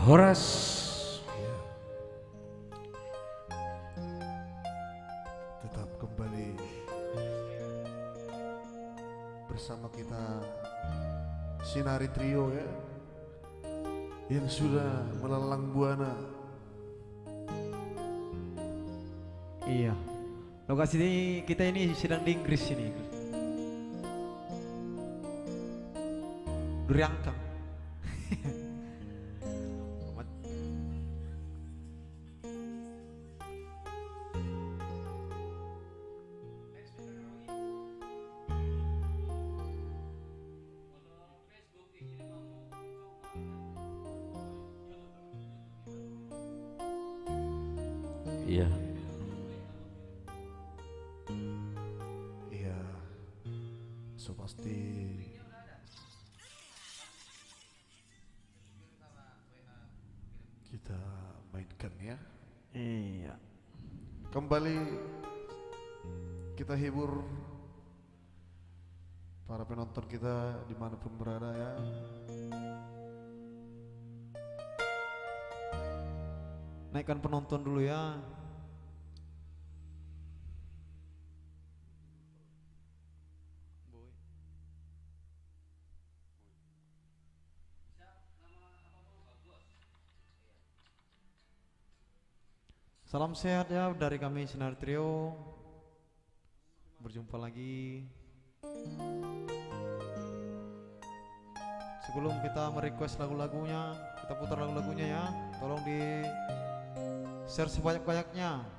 Horas. Ya. Tetap kembali bersama kita Sinari Trio ya, yang sudah melelang buana. Iya. Lokasi kita ini sedang di Inggris ini. Duriangkang. Iya. Iya, so pasti kita mainkan ya. Iya. Kembali kita hibur para penonton kita dimanapun berada ya. Naikkan penonton dulu ya. Salam sehat ya dari kami Sinar Trio. Berjumpa lagi. Sebelum kita merequest lagu-lagunya, kita putar lagu-lagunya ya. Tolong di share sebanyak-banyaknya.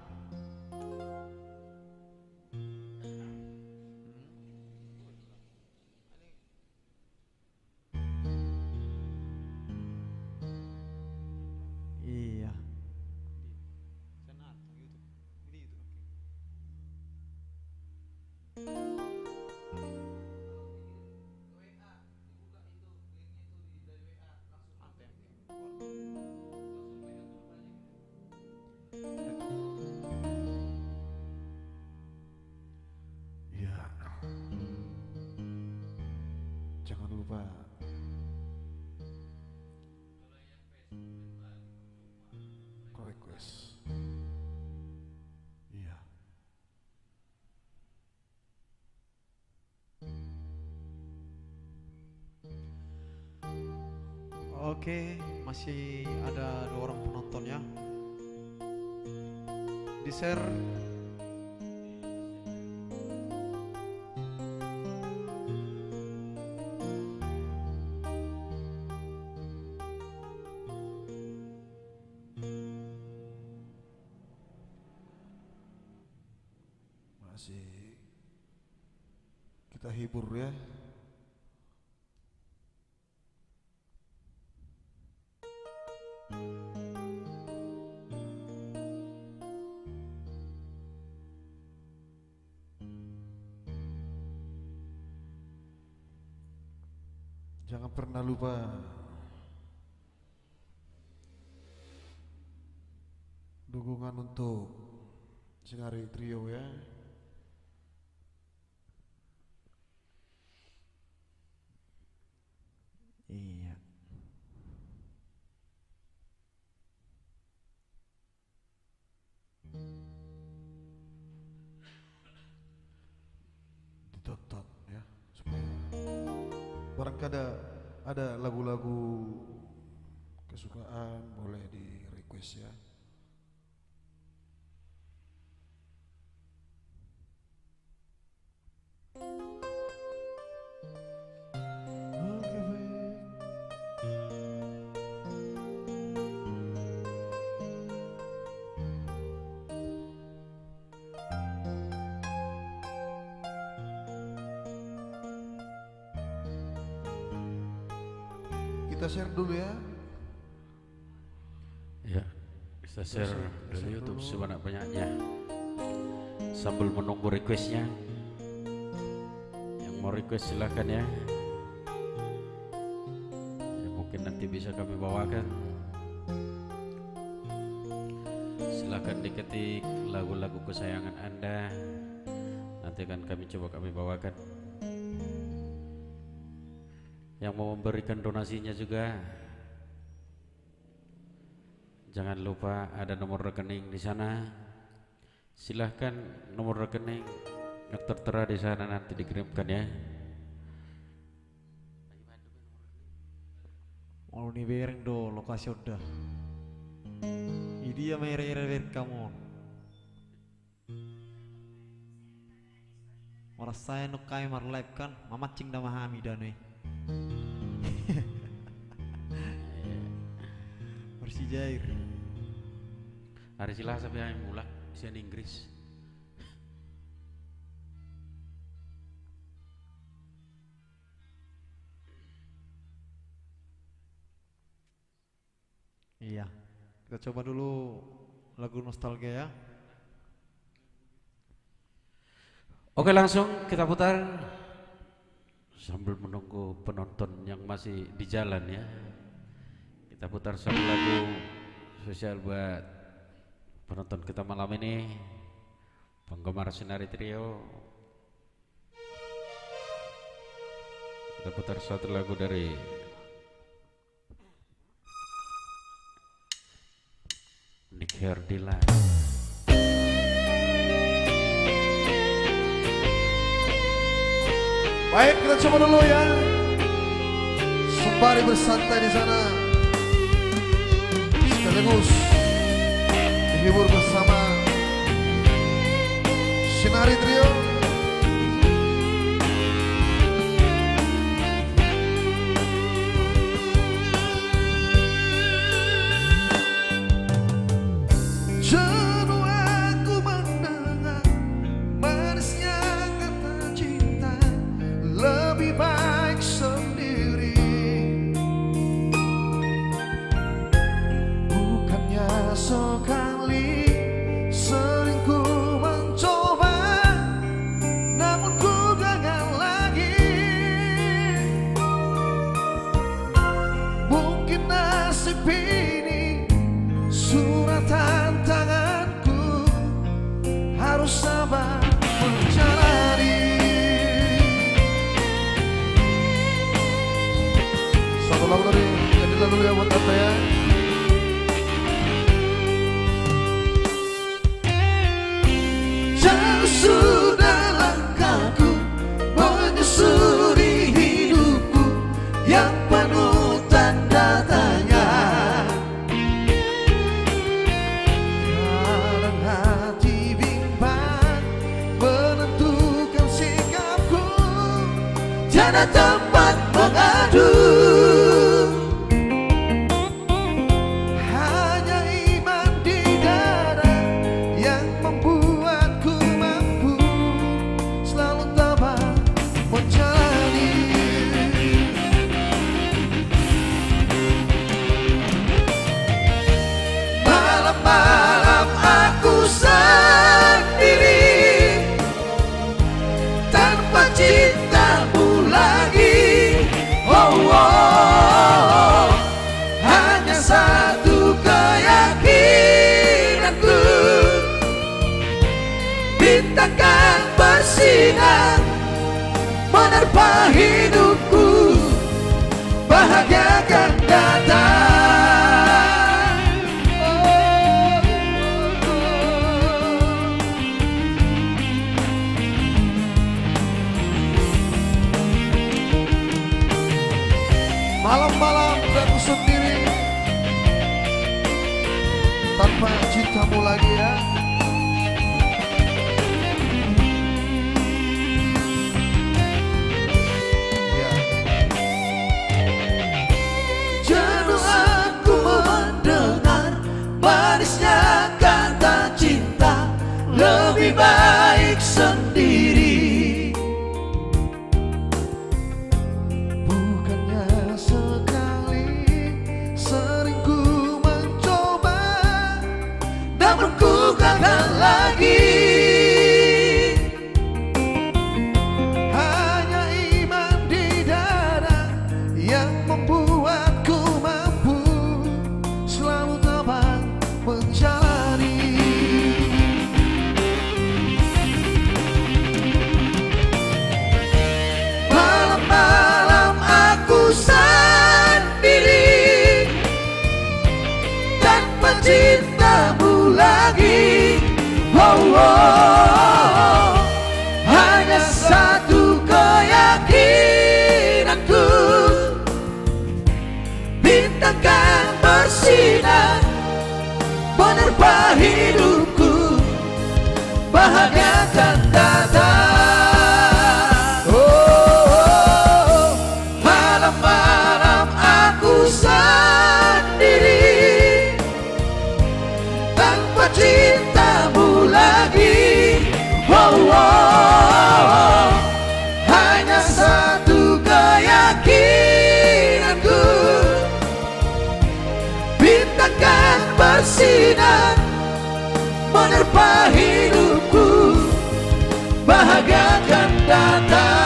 Iya. Ya, jangan lupa request. Iya. Oke, masih ada 2 orang penonton ya. Di share. Masih kita hibur ya. Jangan pernah lupa dukungan untuk Sinari Trio ya. Iya. Ditonton ya, supaya barangkali ada lagu-lagu kesukaan boleh di request ya. Oke, baik. Kita share dulu ya. Ya, kita share dari YouTube sebanyak-banyaknya. Sambil menunggu requestnya. Yang mau request silahkan ya. Ya mungkin nanti bisa kami bawakan. Silahkan diketik lagu-lagu kesayangan Anda. Nanti akan kami bawakan. Yang mau memberikan donasinya juga Jangan lupa ada nomor rekening di sana. Silahkan nomor rekening yang tertera di sana nanti dikirimkan ya. Mau nih bereng do lokasi udah. Ini ya mere kamu. Orang saya nukai marlive kan, mamacing dah mahami dah nih. Jair. Hari silah sampai yang mulak di Inggris. Iya, kita coba dulu lagu nostalgia ya. Oke, langsung kita putar sambil menunggu penonton yang masih di jalan ya. Kita putar satu lagu spesial buat penonton kita malam ini, penggemar Sinari Trio. Kita putar satu lagu dari Nick Herdila. Baik, kita coba dulu ya. Sembari bersantai di sana, sekaligus dihibur bersama Sinari Trio. Jenuh aku mendengar manisnya kata cinta, lebih baik sendiri. Bukannya sekali sering ku mencoba, namun ku gagal lagi. Mungkin nasib ini suratan tanganku, harus sabar menjalani. Satu lagu dari Herdila dulu ya buat Anda ya. Jauh sudah langkahku menyusuri hidupku yang penuh tanda tanya. Kadang hati bimbang menentukan sikapku, tiada tempat mengadu. Hanya iman di dada yang membuatku mampu selalu tabah menjalani. Malam-malam aku sendiri tanpa cintamu lagi. Oh, oh, hanya satu keyakinanku, bintang kan bersinar menerpa hidupku, bahagia akan datang. Malam-malam aku sendiri tanpa cintamu lagi ya. Ya. Jenuh aku mendengar manisnya kata cinta, lebih baik sendiri. Bukannya sekali sering ku mencoba, namun ku oh. Hanya satu keyakinanku, bintang kan bersinar menerpa hidupku, bahagia kan datang. Oh, malam-malam aku sendiri tanpa cintamu lagi. Oh, oh, hanya satu keyakinanku, bintang kan bersinar menerpa hidupku, bahagia akan datang.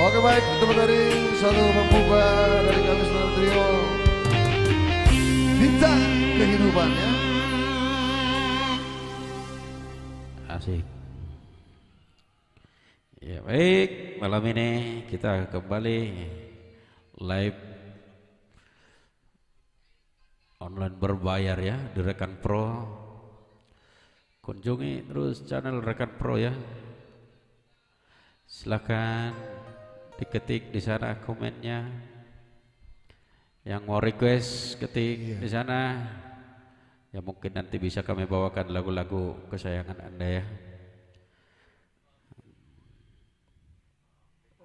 Oke baik, itu dari satu pembuka dari kami Senar Trio, bintang kehidupan ya. Asik. Ya baik, malam ini kita kembali live online berbayar ya di Rekan Pro. Kunjungi terus channel Rekan Pro ya. Silakan diketik di sana komennya. Yang mau request ketik di sana. Ya mungkin nanti bisa kami bawakan lagu-lagu kesayangan Anda ya.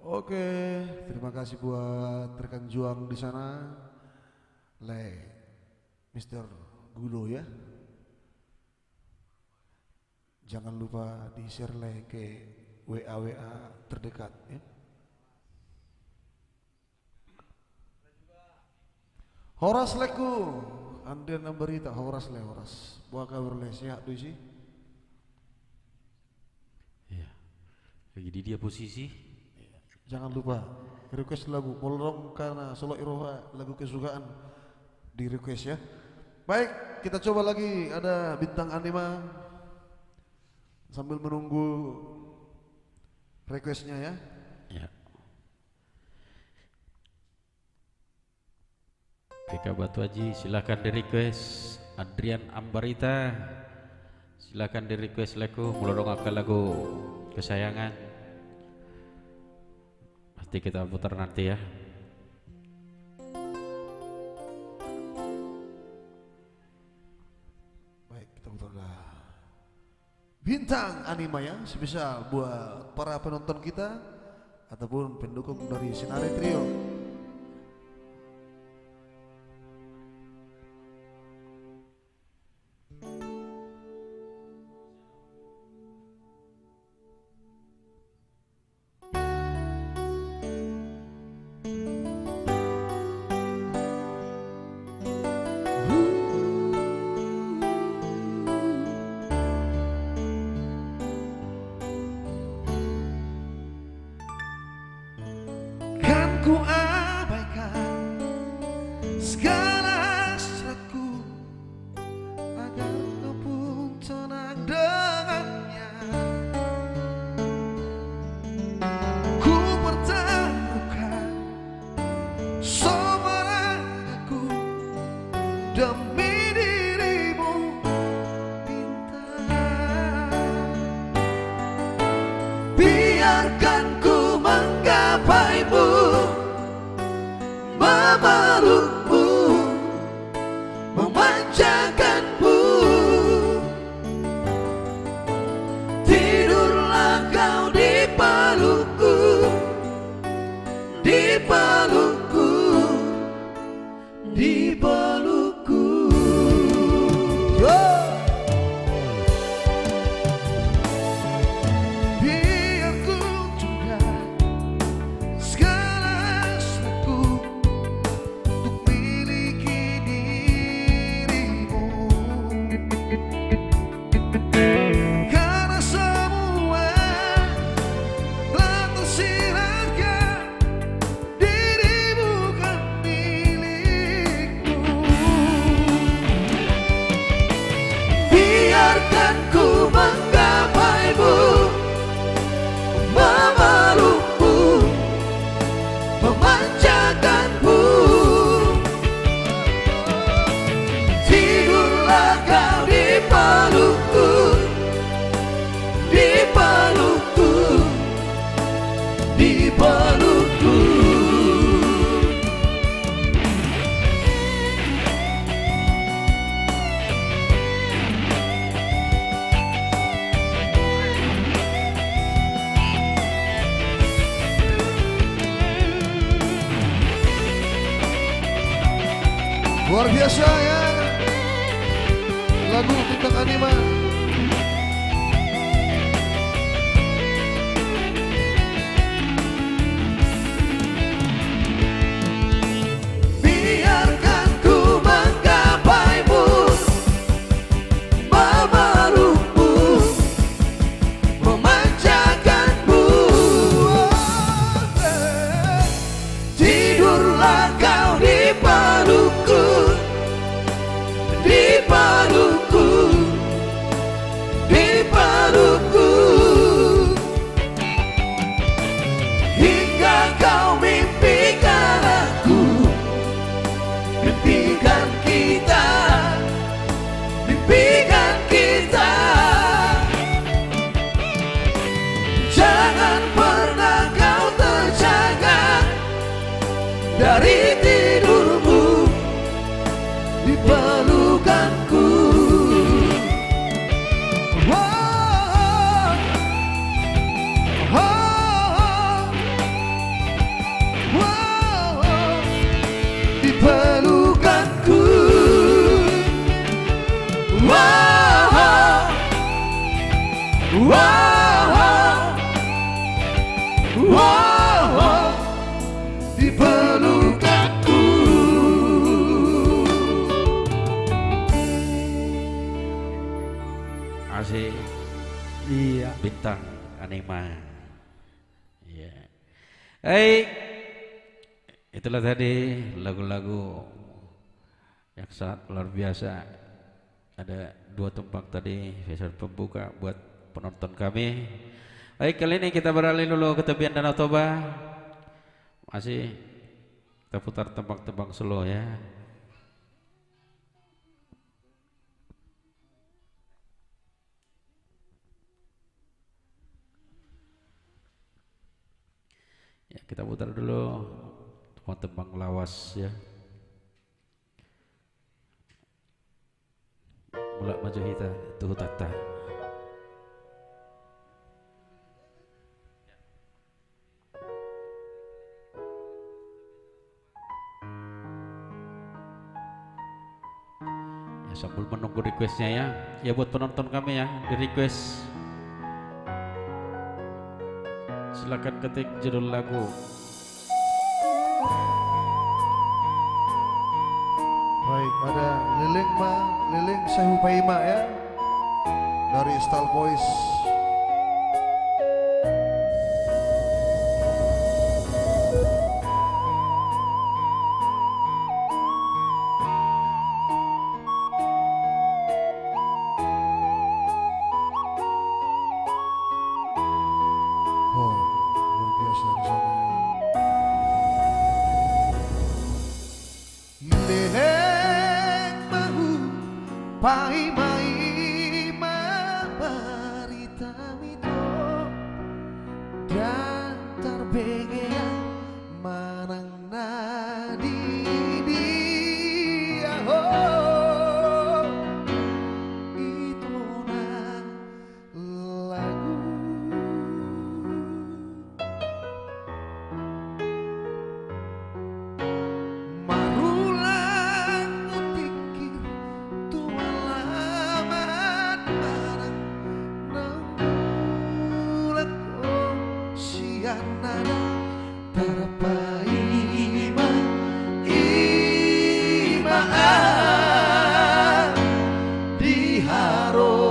Oke, terima kasih buat rekan juang di sana, Mr. Gulo ya. Jangan lupa di share ke WA terdekat ya. Horas leku, Anda berita horas buat kabar sehat tuh sih. Ya. Lagi di dia posisi. Jangan lupa request lagu Polrong karena Solo Iroha lagu kesukaan di request ya. Baik, kita coba lagi ada bintang anima sambil menunggu requestnya ya. Ya. PK Batu Haji silakan di request. Adrian Ambarita silakan di request lagu melorong akan lagu kesayangan. Pasti kita putar nanti ya. Baik, kita putarlah bintang anima ya, spesial buat para penonton kita ataupun pendukung dari Senar Trio. Ku abaikan segala hasratku agar kau pun tenang dengannya. Ku pertaruhkan semua ragaku demi dirimu, bintang. Biarkan ku menggapaimu Luar biasa ya. Lagu bintang anima. Biarkan ku menggapaimu, memelukmu, memanjakanmu. Tidurlah kau di pelukku, di pelukku, di pelukku, hingga kau mimpikan aku, mimpikan kita, mimpikan kita. Jangan pernah kau terjaga dari tidurmu di pelukanku. Oh, oh, oh, oh, di pelukanku. Oh, oh, oh, oh, di pelukanku. Asik. Iya. Bintang anima. Iya. Hey, itulah tadi lagu-lagu yang sangat luar biasa. Ada 2 tempat tadi spesial pembuka buat penonton kami. Baik, kali ini kita beralih dulu ke tepian Danau Toba. Masih kita putar tembang-tembang slow ya. Ya, kita putar dulu tembang-tembang lawas ya. Mulak maju kita tuh tata. Ya, sambil menunggu requestnya ya. Ya buat penonton kami ya, di request. Silakan ketik judul lagu. Baik, ada Liling Sehu Paima ya, dari Style Voice. Oh, luar biasa di sana ya. Liling mahu Paimai berita itu dan terbengean manang nadi dia oh itu na lagu marulan kutikir tualaman barang namulat oh sianana tarapaima imaan diharorobi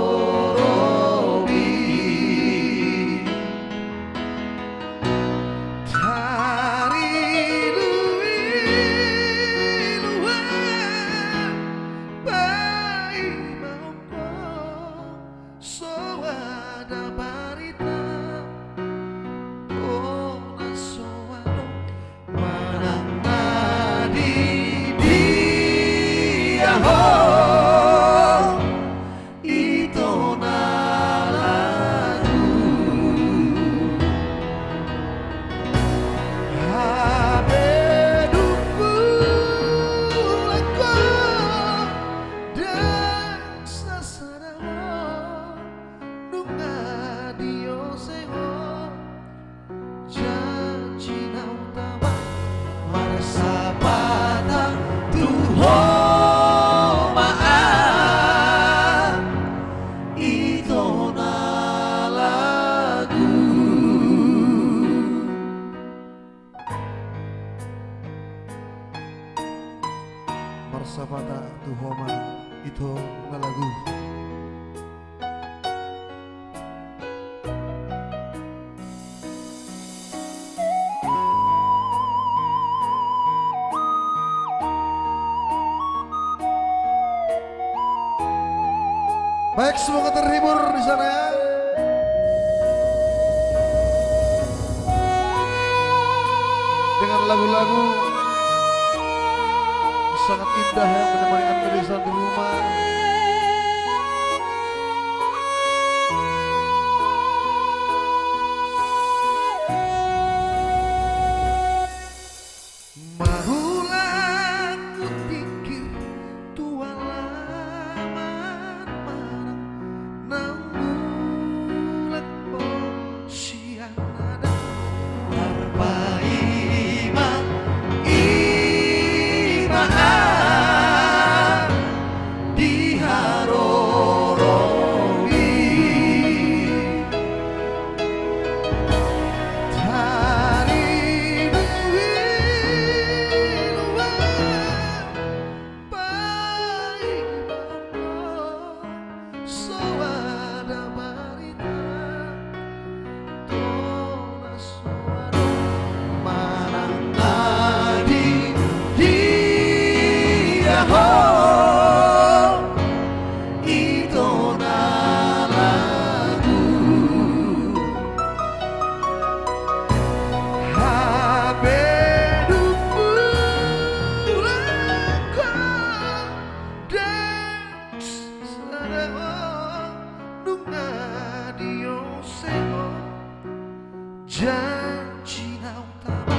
Baik, semoga terhibur di sana ya. Dengan lagu-lagu sangat indah yang menemani Anda di sana di rumah. Mahulah ku pikir tua laman marang namun oh siang ada Arbaima imaan diharoroi tari duwiluwa baik sawada barita tona suara manang adi dia ho itu lagu habeduku lako dan sadao nunga dio seo janji na utama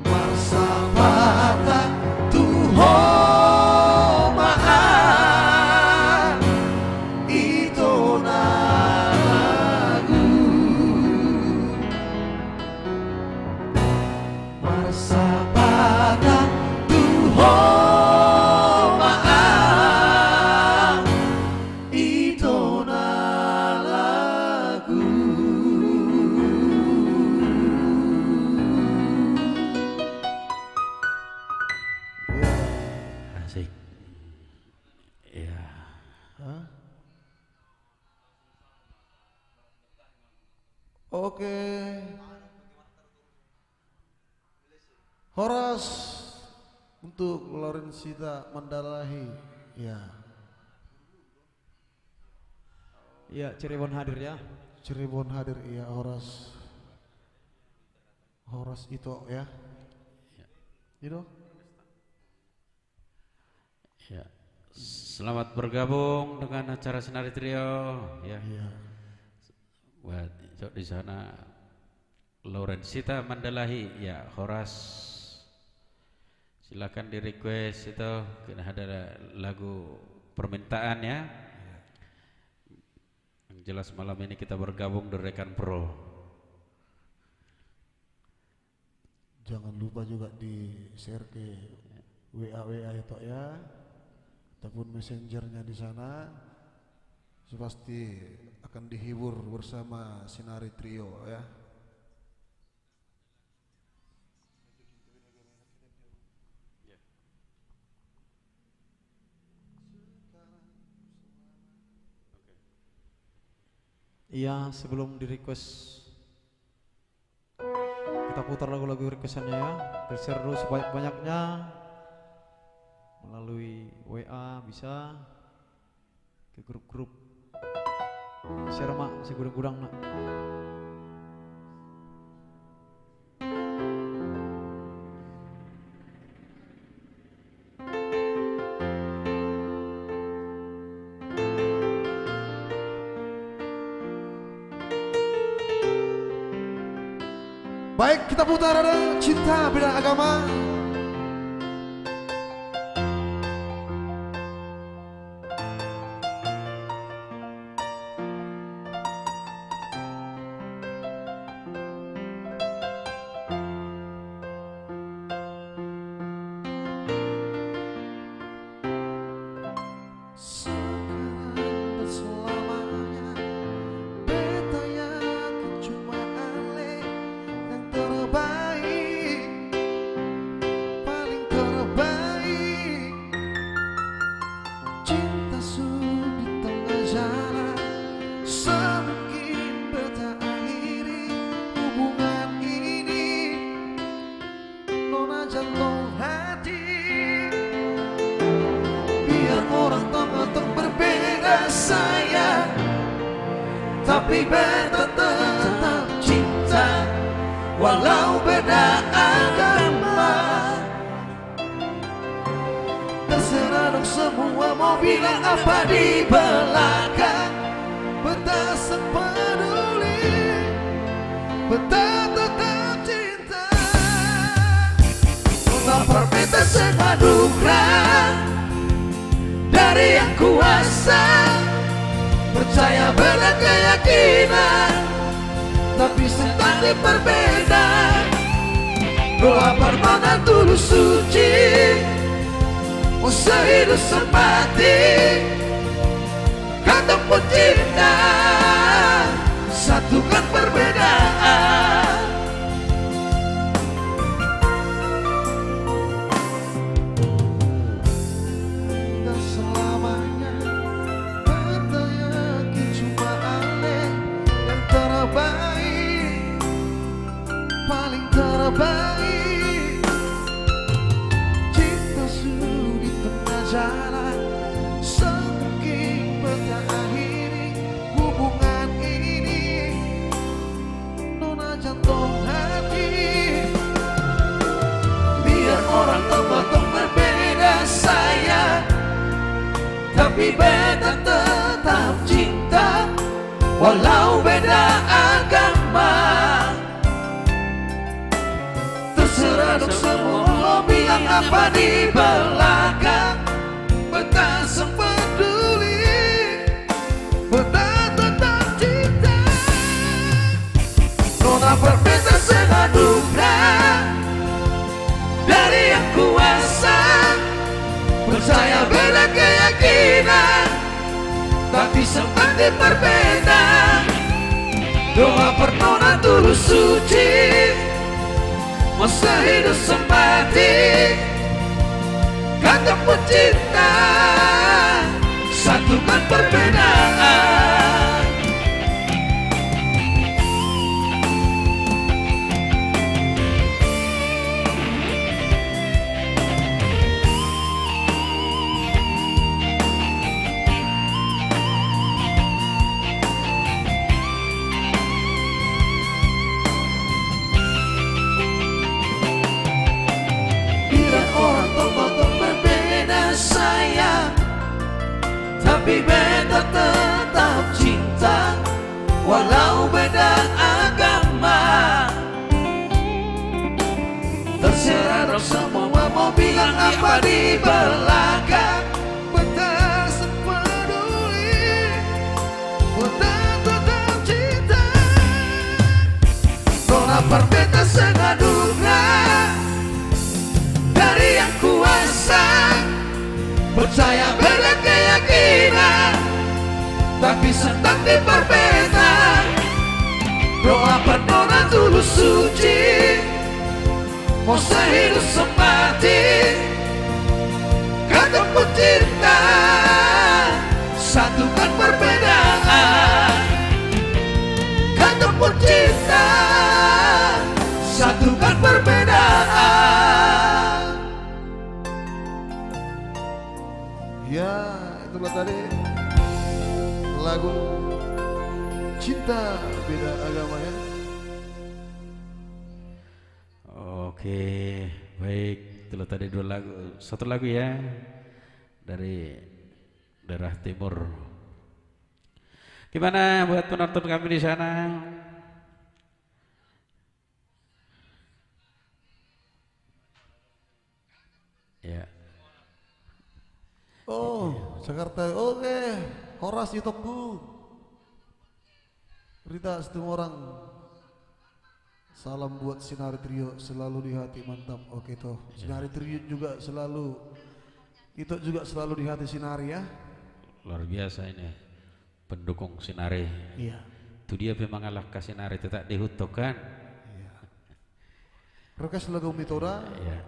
marsapata tuho maan itu na lagu marsapata tuho maan itu na lagu. Asik. Ya. Oke. Horas untuk Lorenzita Mandalahi. Ya, Iya, Cirebon hadir ya. Cirebon hadir iya Horas. Horas itu ya. Itu. Ya. Selamat bergabung dengan acara Senari Trio ya. Iya. Buat Cok di sana Lorenzita Mandalahi ya, Horas. Silakan di request itu, kita ada lagu permintaan ya. Yang jelas malam ini kita bergabung di Rekan Pro. Jangan lupa juga di share ke WA itu ya, ataupun messengernya di sana. Pasti akan dihibur bersama Sinari Trio ya. Iya, sebelum di request kita putar lagu-lagu requestannya ya. Di-share dulu sebanyak-banyaknya melalui WA bisa ke grup-grup. Share mak, segudang-gudang nak. Baik, kita putar ada Cinta Beda Agama. Sekarang berselamanya beta yakin cuma Ale yang terbaik. tapi beta tetap cinta walau beda agama. Terserah dong semua mau bilang apa di belakang, beta sepeduli, beta tetap cinta. Lapar beta semadukra dari yang kuasa, percaya beda keyakinan, tapi setali berbeda. Doa permohonan tulus suci, mau sehidup semati, kata pun cinta, satukan perbedaan. Dan selamanya beta yakin cuma Ale yang terbaik, paling terbaik. Cinta sudah di tengah jalan, semungkin beta akhiri hubungan ini. Nona jantung hati, biar orang tong berbeda sayang, tapi beta tetap cinta walau beda agama. Terserah dong semua mau bilang apa di belakang, beta sepeduli, beta tetap cinta. Nona berbeda segadukra dari yang kuasa, percaya beda keyakinan, tapi seperti berbeda. Doa permohonan tulus suci, mau sehidup semati, kata pun cinta, satukan perbedaan. Tapi beta tetap cinta walau beda agama. Terserah dong semua mau bilang apa di belakang, beta sepeduli, beta tetap cinta. Nona berbeda segadukra dari yang kuasa, percaya beda keyakinan, tapi setati berbeda. Doa permohonan tulus suci, mau sehidup semati, kata pun cinta, satukan perbedaan. Kata pun cinta, satukan perbedaan. Ya, itulah tadi lagu Cinta Beda Agama ya. Oke, baik. Itulah tadi dua lagu, satu lagu ya dari daerah timur. Gimana buat penonton kami di sana? Ya. Oh, Jakarta. Oke, Horas Yutokku. Rita Situmorang. Salam buat Sinari Trio selalu di hati, mantap. Oke toh. Sinari Trio juga selalu, itu juga selalu di hati Sinari ya. Luar biasa ini pendukung Sinari. Iya. Itu dia memang alah ke Sinari tetap dihutuk kan. Iya. Request lagu Mitora. Ya.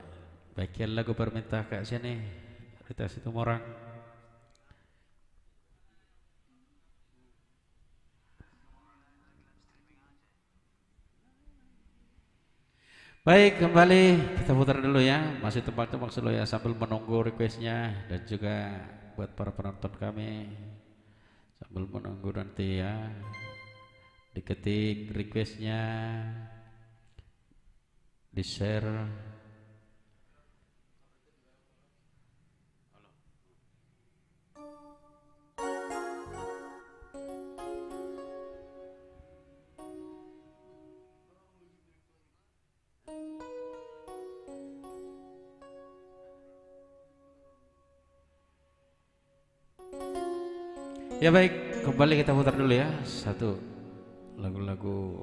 Bagian lagu permintaan kak sini Rita Situmorang. Baik, kembali kita putar dulu ya. Masih tempat-tempat selo ya sambil menunggu requestnya dan juga buat para penonton kami sambil menunggu nanti ya. diketik requestnya, di share. Ya baik, kembali kita putar dulu ya satu lagu-lagu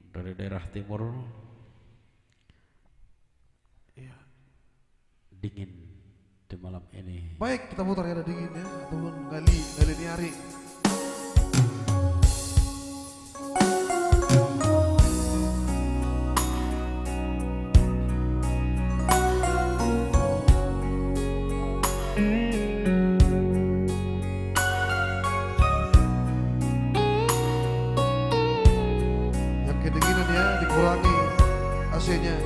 dari daerah timur. Iya. Dingin di malam ini. Baik, kita putar ya, ada dingin ya, ataupun gali niari. Yang kedinginan ya, dikurangi AC-nya.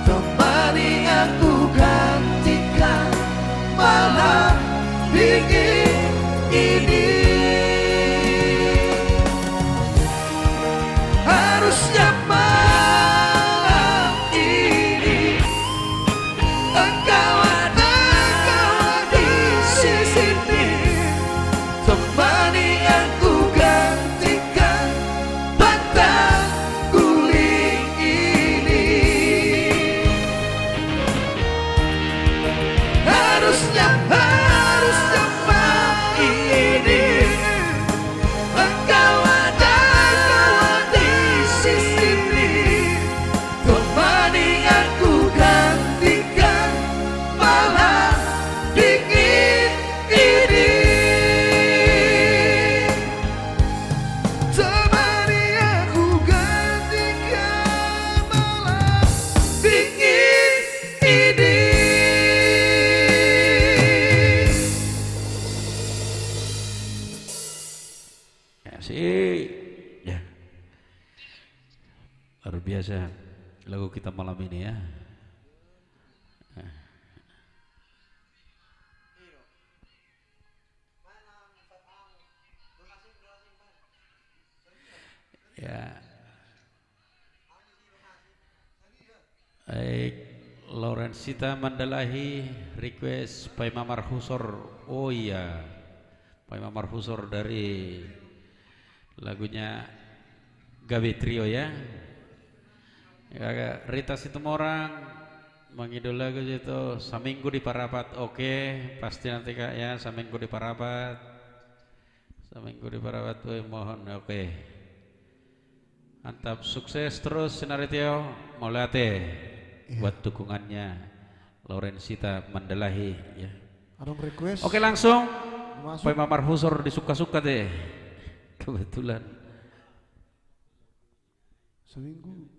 Temani aku gantikan dingin ini. Harusnya malam ini engkau ada di sini, temani aku gantikan batang guling ini. Harusnya malam ini engkau ada di sini, temani aku gantikan malam dingin ini. Temani aku gantikan malam dingin ini. Asik. Ya. Luar biasa lagu kita malam ini ya. Ya. Baik, Laurensita Mandalahi request Pak Imam Marhusor. Oh iya, Pak Imam Marhusor dari lagunya Gabe Trio ya. Ya, Rita Situmorang mengidol lagu itu Saminggu di Parapat. Oke, pasti nanti Kak ya, Saminggu di Parapat. Saminggu di Parapat tuh mohon. Oke. Mantap, sukses terus Sinaritio Maulate buat dukungannya Laurensita Mandalahi ya. Ada request? Oke, langsung Masuk. Pak Imam Marhusor disuka-suka deh. Kebetulan. Seminggu.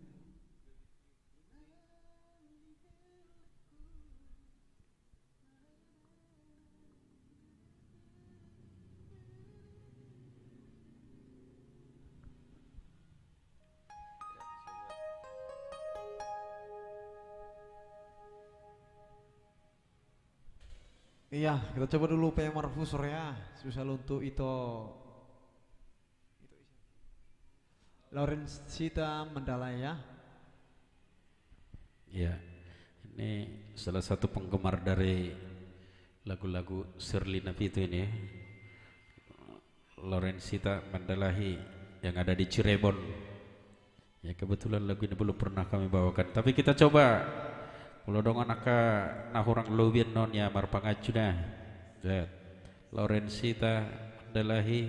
Iya, kita coba dulu Pak Marhusor ya, spesial untuk itu Laurensita Mandalahi ya. Ya, ini salah satu penggemar dari lagu-lagu Shirley Navito ini ya. Laurensita Mandalahi yang ada di Cirebon. Ya, kebetulan lagu ini belum pernah kami bawakan, tapi kita coba. Kalau dong anak nahurang lobian non ya marpangacuna. Laurensita Mandalahi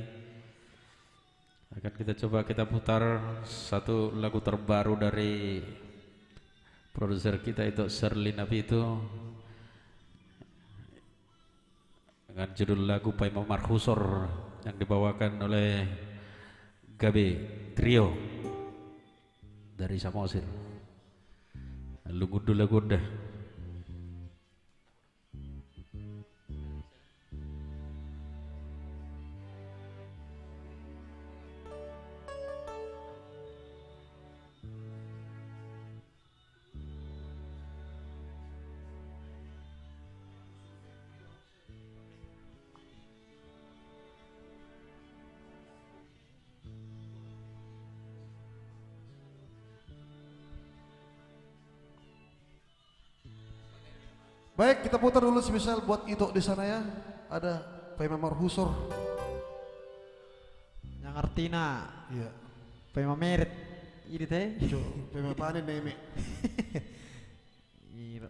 akan kita coba kita putar satu lagu terbaru dari produser kita itu Shirley Navito dengan judul lagu Pak Imam Marhusor yang dibawakan oleh Gabe Trio dari Samosir. Lungudu lagu dah. Baik, kita putar dulu spesial buat Ito di sana ya. Ada Pak Imam Marhusor. Yang artinya Iya. Pak Imam Merit. Ini teh. Jo, Pak Imam panen nemi. Iya.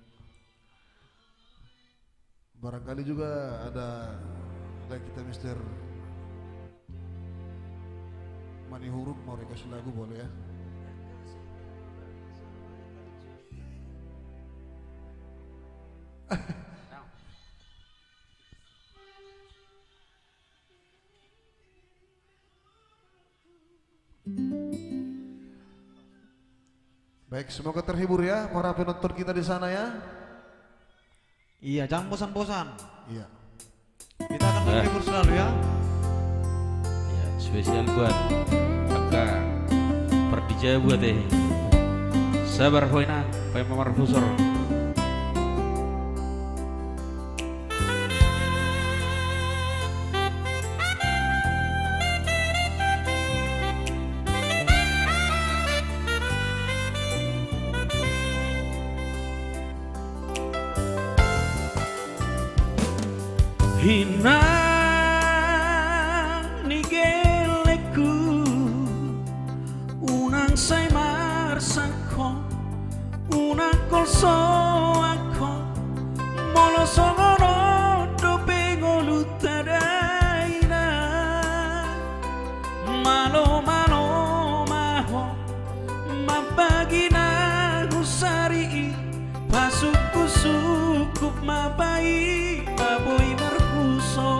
Barangkali juga ada kita Mister Mani Huruf mau request lagu boleh ya. Baik, semoga terhibur ya para penonton kita di sana ya. Iya, jangan bosan-bosan. Iya. Kita akan terhibur selalu ya. Ya, spesial buat kakak Perdijaya buat Sabar Hoina Pak Imam Marhusor. Hinang ni geleku unang say marsako unang kolso ako molo songono do pengolu tadaina malo malo maho mabagina husari pasuku sukup mabai maboy markuso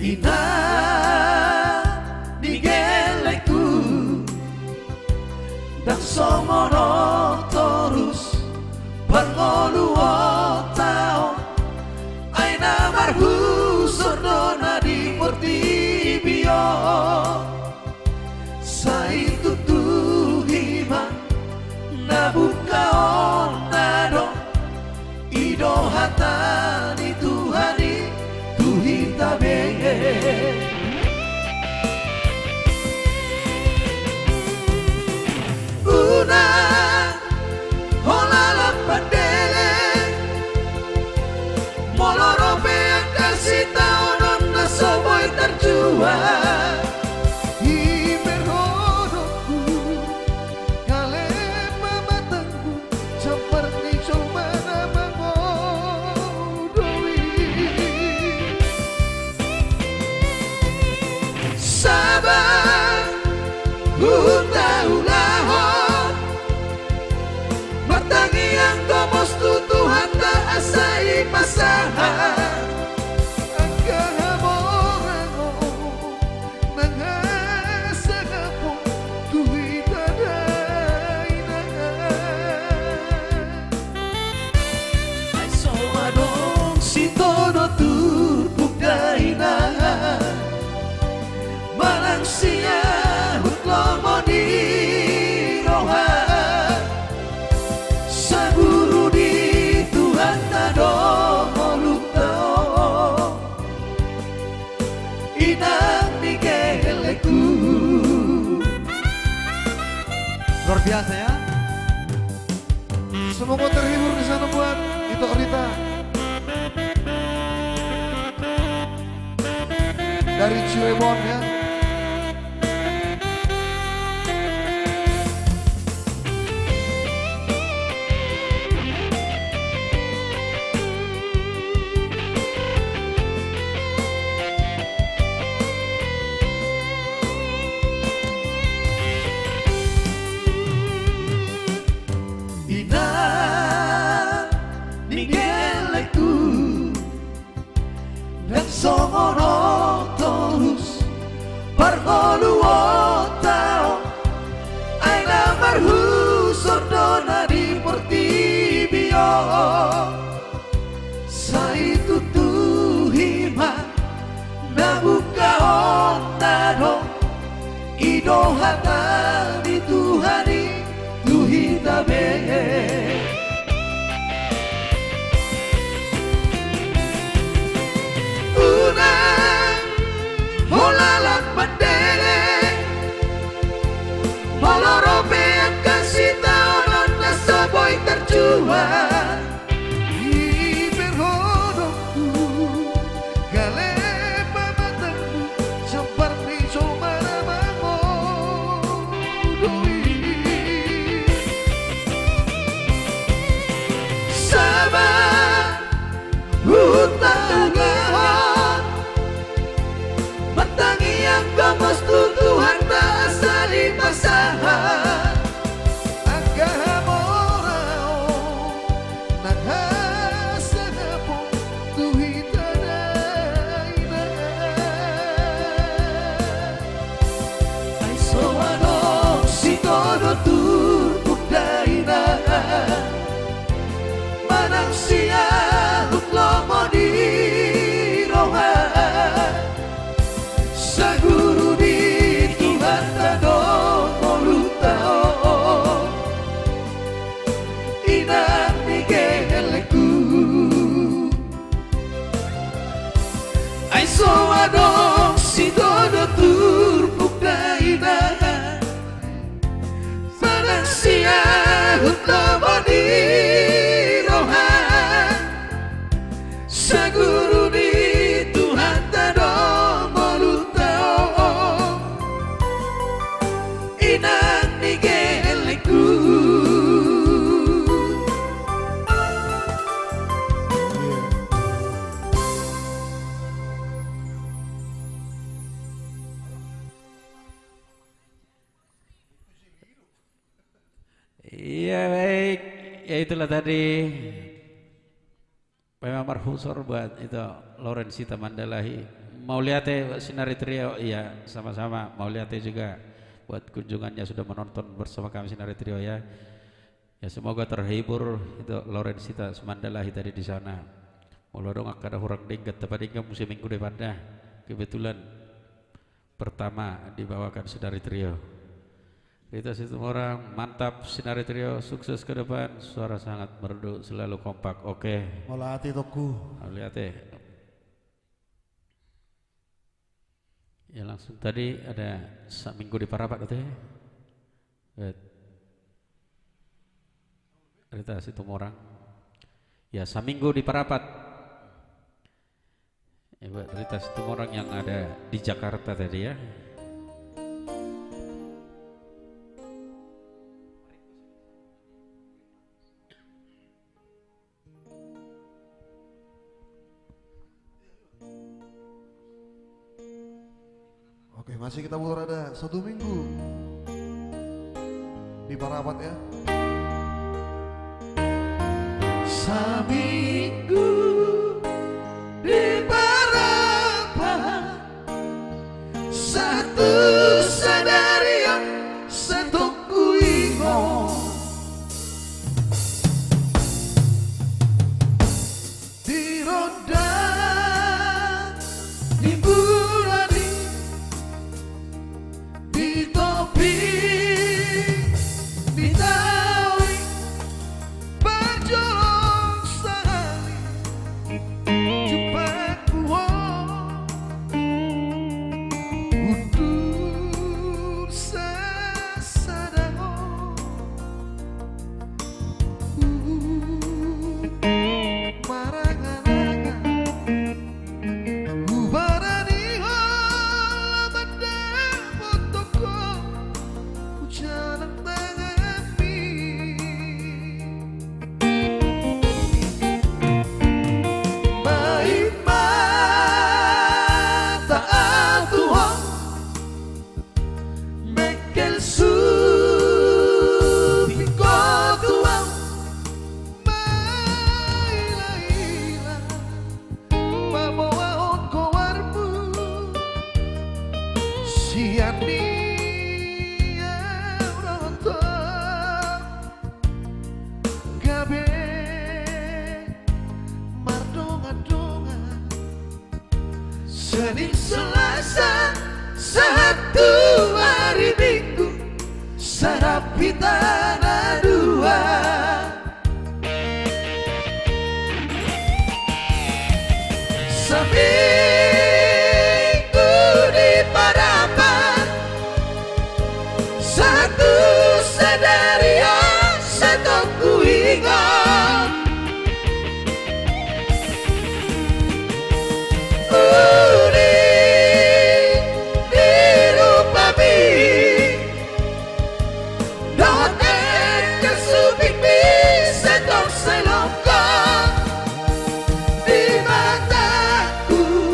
Ina digeleku dan somono terus pangoluo tao aina marhu sordona di portibio sai tutuhima nabuka onado ido hatani tuhani tuhita beye una hola la pandele molorope yang kasih tahu nona soboy terjual Iberhodokku kale mamatangku seperti comana mengodoi sabar utaulah matangi yang komos Tuhan tak asai pasangan Luar biasa ya. Semoga terhibur di sana buat itu Rita dari Cirebon ya. Songono terus pargoluo tao aina marhu sordona di portibio sai tutuhima nabuka onado ido hata di tuhani tuhita be holalan pandele molorope yang kasih tahu nona soboy terjual Iberhodokku kale mamatangku seperti comana mengodoi sabar utaulah matangi yang komos Tuhan tak asali pasangan Agamorao naghasanapo tuhita daina ay soano si todo turpuk daina manang siya huklomo di roha sa guru di Tuhan tado molutao inang nigeleku ay soano si todo turpuk daina manang siya huklomo di itulah tadi Pema Marhusor buat itu Lorenzita Mandalahi. Mau lihat Sinari Trio, iya sama-sama. Mau lihat juga buat kunjungannya sudah menonton bersama kami Sinari Trio ya. Ya semoga terhibur itu Lorenzita Mandalahi tadi di sana. Mau dong ada orang dinggat tapi dinggat musim minggu depannya. Kebetulan pertama dibawakan Sinari Trio. Rita Situmorang, mantap Sinari Trio, sukses ke depan, suara sangat merdu, selalu kompak. Oke. Mola hati toku. Lihat ya langsung tadi ada Saminggu di Parapat katanya. Rita Situmorang. Ya Saminggu di Parapat. Ya buat Rita Situmorang yang ada di Jakarta tadi ya. Oke, masih kita putar ada 1 minggu di Parapat ya. Saminggu di Parapat, satu sadario satu kuingo di roda di bulani di topi di tawi berjolong sali jumpa kuo udur sasadao marangananga ubarani ho benda fotoko jalan tangami main mata atuang mekel supiko tuang maila-ila mabawaon ko warmu siani roto gabe mardonga-donga Senin Selasa satu hari Minggu Sarapitana 2 Seminggu di Parapat, satu sadario satu kuingat di rupami dote kesuping mi setong selongkang di mataku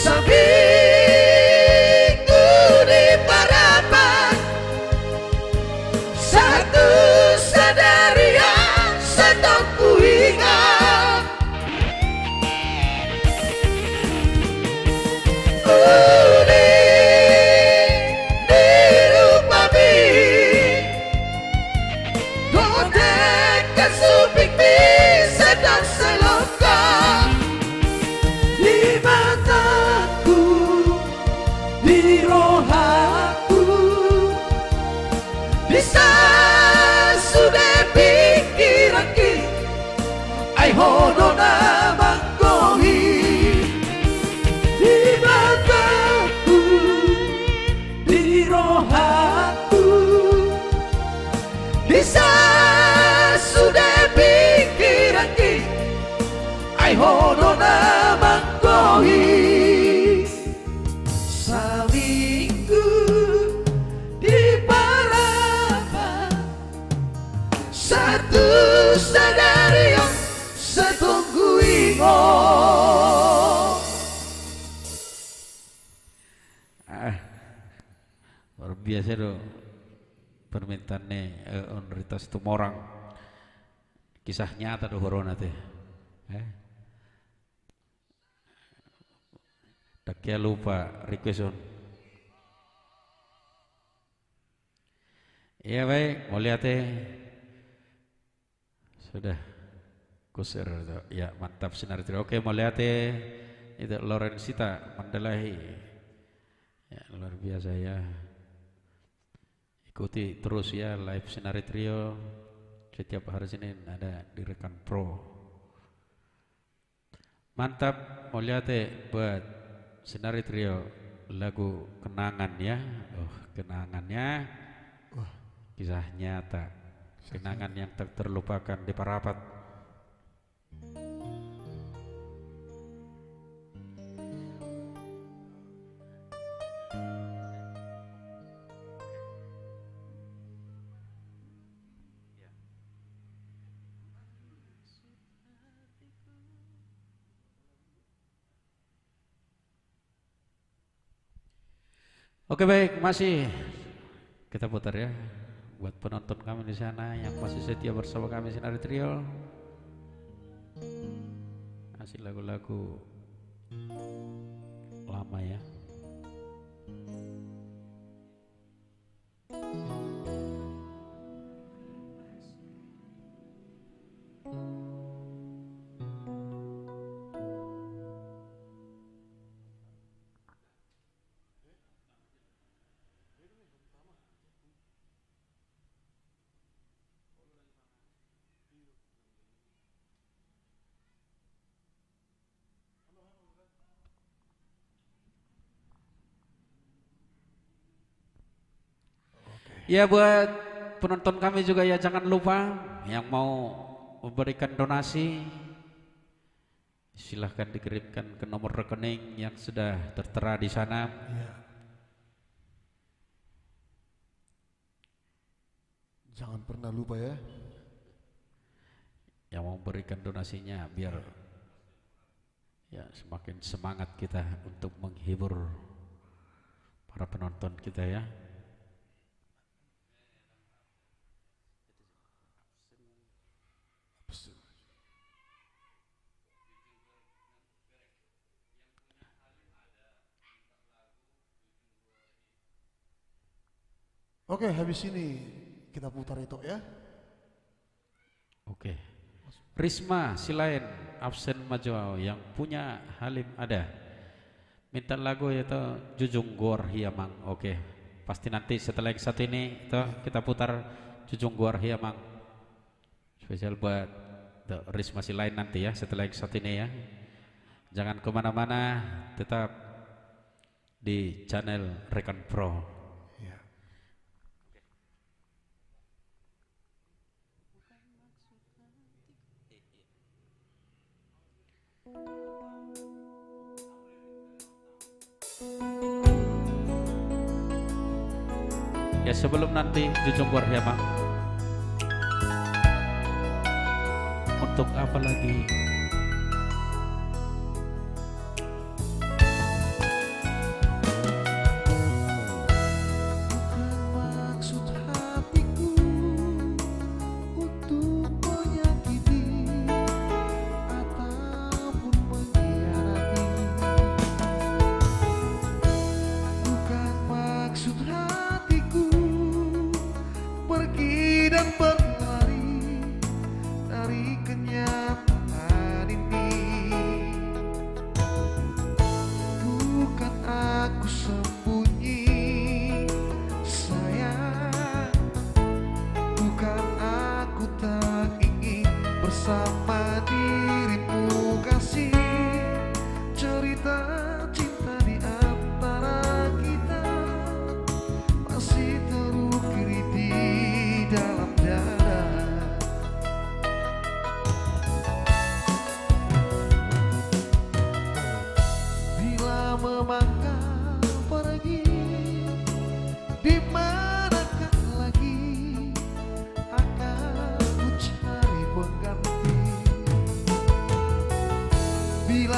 seminggu di parapan, satu sadari yang sedang ku ingat. Sedang selongkar di mataku, di rohaku, bisa sudah pikiranku, ai hono nama kohi di mataku, di rohaku, bisa sudah pikiranku, ai hono nama kohi. Seminggu di parapan, satu sadari yang setunggu ingat. Luar biasa dong permintaannya Onritas Tumorang. Kisah nyata tuh corona teh. Tak ya lupa request on. Iya baik, mau lihat sudah kusir ya mantap sinar trio. Oke mau lihat itu Lorenzita Mandalahi ya luar biasa ya. Ikuti terus ya live sinar trio setiap hari Senin ada di Rekan Pro. Mantap mau lihat buat sinar trio lagu kenangan ya. Oh kenangannya kisah nyata, kenangan yang tak terlupakan di Parapat. Oke baik, masih kita putar ya buat penonton kami di sana yang masih setia bersama kami Sinar Trio. Masih lagu-lagu lama ya. Ya buat penonton kami juga ya jangan lupa yang mau memberikan donasi silahkan dikirimkan ke nomor rekening yang sudah tertera di sana. Ya. Jangan pernah lupa ya. Yang mau memberikan donasinya biar ya semakin semangat kita untuk menghibur para penonton kita ya. Oke, habis ini kita putar itu ya. Oke. Risma Silain absen maju yang punya Halim ada. Minta lagu yaitu Jujung Gor Hiamang. Oke. Pasti nanti setelah yang satu ini itu kita putar Jujung Gor Hiamang. Spesial buat Risma Silain nanti ya setelah yang satu ini ya. Jangan kemana-mana, tetap di channel Rekan Pro. Ya sebelum nanti Jujung Gor Hiamang, untuk apa lagi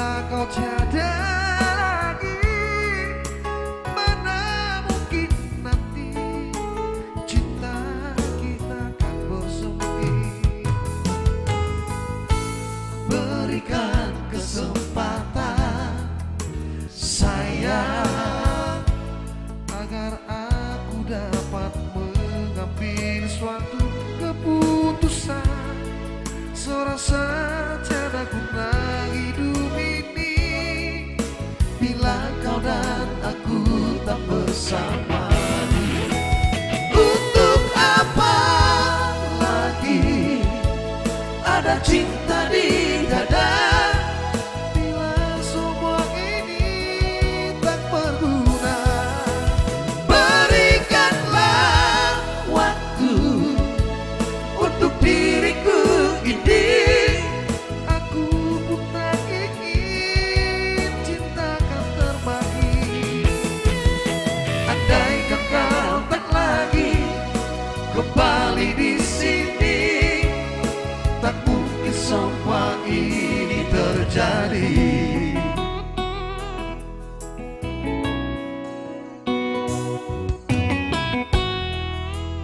Bila kau tiada lagi, mana mungkin nanti cinta kita akan bersemi. Berikan kesempatan sayang, agar aku dapat mengambil suatu keputusan. Serasa tiada guna hidup ini bila kau dan aku tak bersama. Untuk apa lagi ada cinta di dada bila semua ini tak berguna? Berikanlah waktu untuk diriku ini. Aku pun tak ingin cinta kan terbagi. Andaikan kau tak lagi kembali di sini, tak mungkin semua ini terjadi.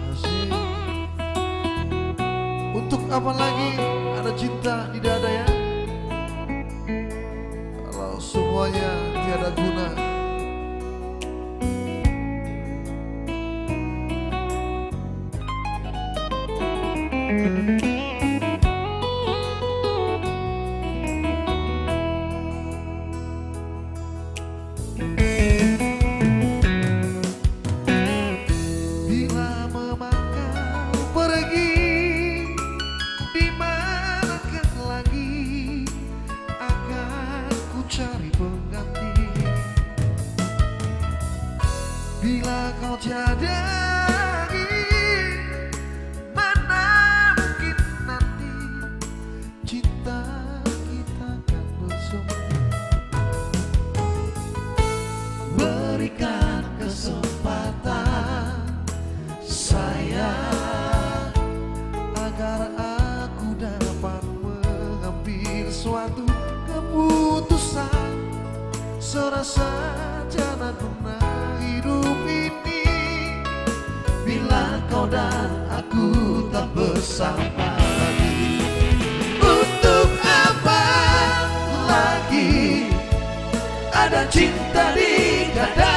Asik. Untuk apa lagi ada cinta di dada ya, kalau semuanya tiada guna? Bila memang kau pergi, di manakah lagi akan ku cari pengganti? Bila kau tiada lagi, mana mungkin nanti cinta kita akan bersemi. Berikan kesempatan sayang, agar aku dapat mengambil suatu keputusan. Serasa tiada guna hidup ini bila kau dan aku tak bersama lagi. Untuk apa lagi ada cinta di dada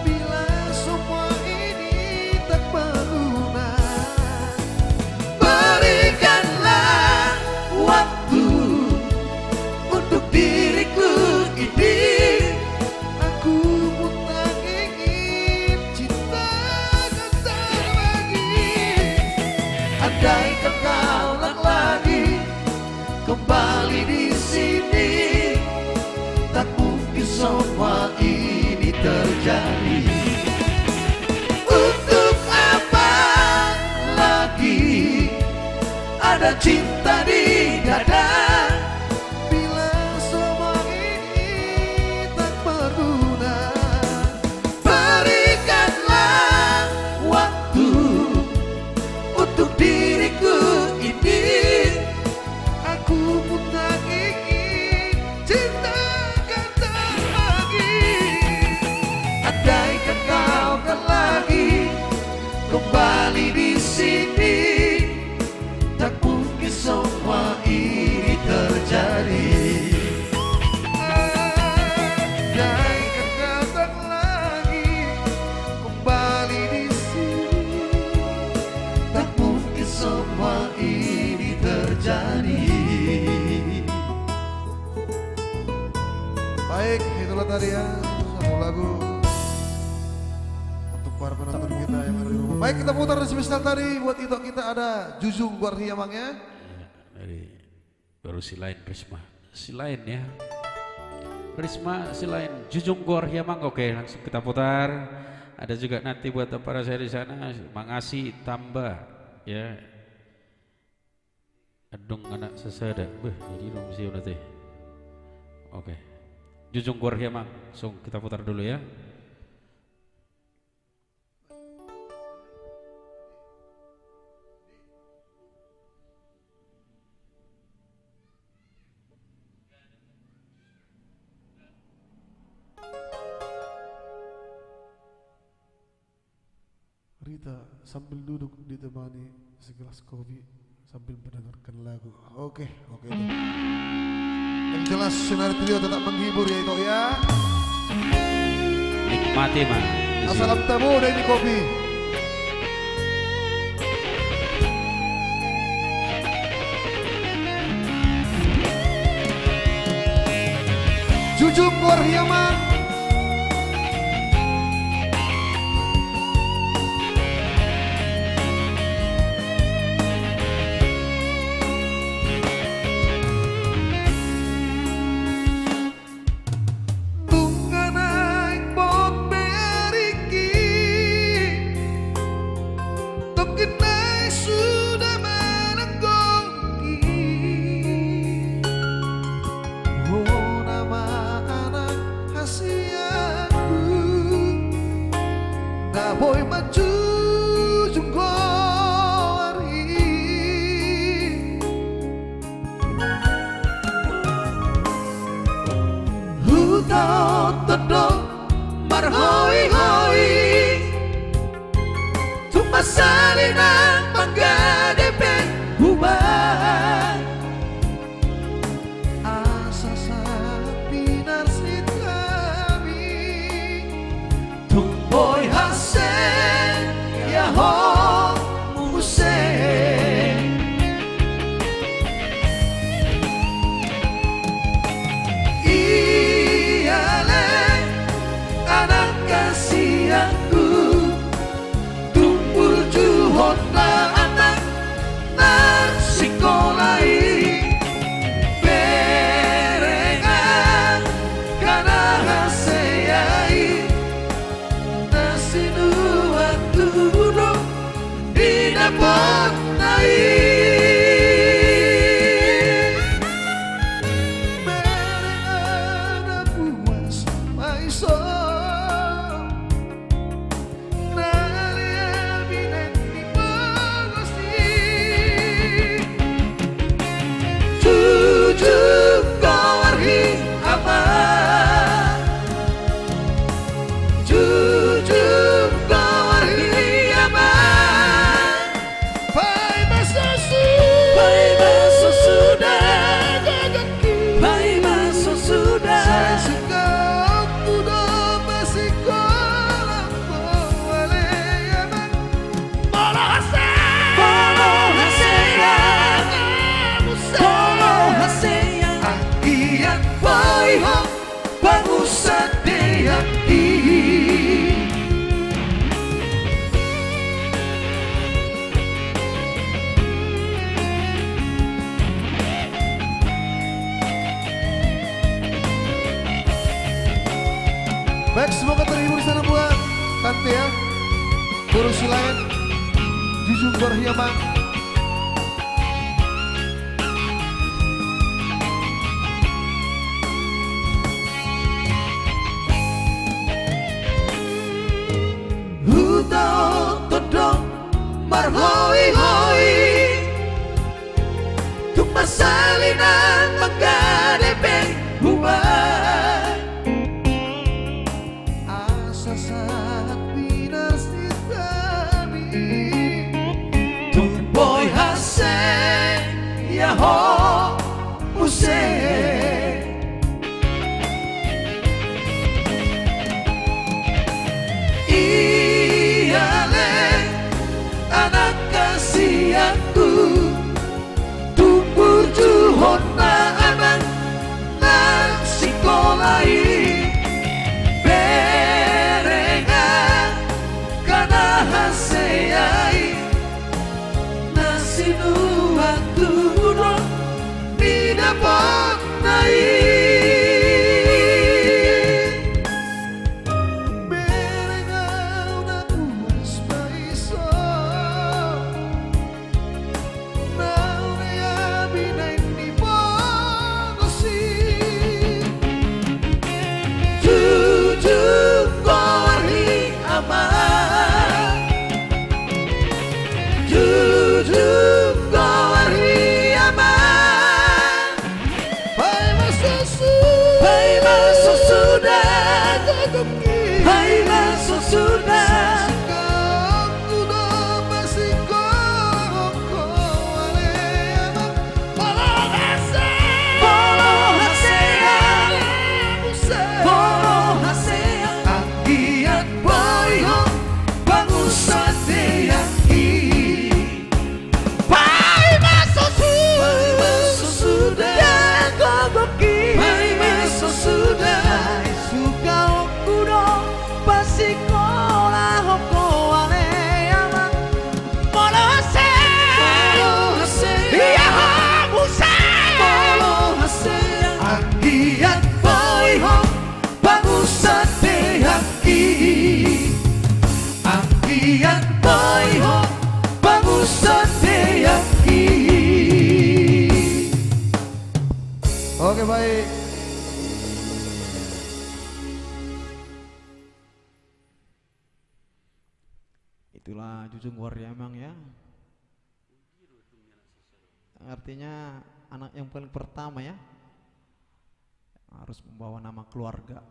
bila semua ini tak berguna? Berikanlah waktu untuk diriku ini. Aku pun tak ingin cinta kan terbagi. Andaikan kau tak lagi kembali di sini, tak mungkin semua ini terjadi. Untuk apa lagi ada cinta di dada bila semua ini tak berguna? Berikanlah waktu untuk diriku ini. Aku pun tak ingin cinta kan terbagi. Andaikan kau kan lagi kembali di sini, tak mungkin semua ini terjadi. Andaikan kau tak lagi kembali di sini, tak mungkin semua ini terjadi. Baik, itulah tadi ya satu lagu untuk para penonton kita yang ada di rumah. Baik, kita putar di spesial tadi buat itu kita ada Jujung Guardiamang ya. Dari baru Silain Risma, Silain ya, Risma Silain Jujung Guardiamang. Oke, langsung kita putar. Ada juga nanti buat para saya di sana Mangasi tambah ya. Adung anak sesada, jadi dong sih nanti. Oke, Jujung Guardiamang, langsung kita putar dulu ya. kita sambil duduk ditemani segelas kopi sambil mendengarkan lagu. Oke itu. Yang jelas Sinar Trio tetap menghibur ya itu ya. Nikmati mah. Assalam tamu dan ini kopi. Jujur Warhiaman. Boy maju jungkori Hutau tedok marhoi hoi Cuma salinan mangga depen hubah Asa sapi narsit kami Tumboy hasen ya ho muse Iyale anak kasihanku Tumpul juhon na anak narsikolai Berengan kana haseyai Dapat naik Mereka puas maiso Nalia binan di pagasi Jujur kawarhi aman Jujur kawarhi aman Baik, semoga terhibur di sana buat tante ya. Guru silain, Jujur Warhiaman. Hutau todong marhoi hoi Tumma salinan manggadepeng huwai Saat binar sitami Angkian boy ho bangusan dehaki Angkian boy ho bangusan dehaki. Oke, baik. Itulah Jujung Warrior emang ya. Artinya anak yang paling pertama ya, harus membawa nama keluarga.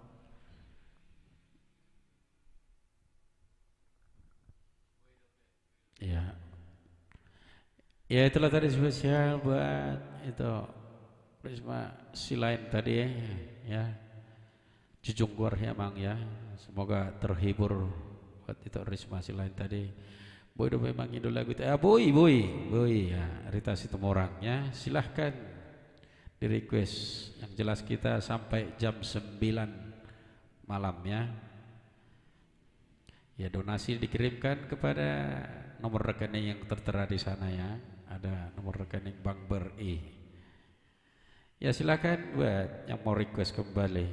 Ya. Ya itulah tadi spesial buat itu Risma Silain tadi ya. Jujung Warrior emang ya. Semoga terhibur buat itu Risma Silain tadi. Boy udah memang idola lagu itu. Boy ya, Rita Situmorang ya. Silahkan di request. Yang jelas kita sampai jam 9 malam ya. Ya donasi dikirimkan kepada nomor rekening yang tertera di sana ya. Ada nomor rekening Bank BRI. Ya silakan buat yang mau request kembali.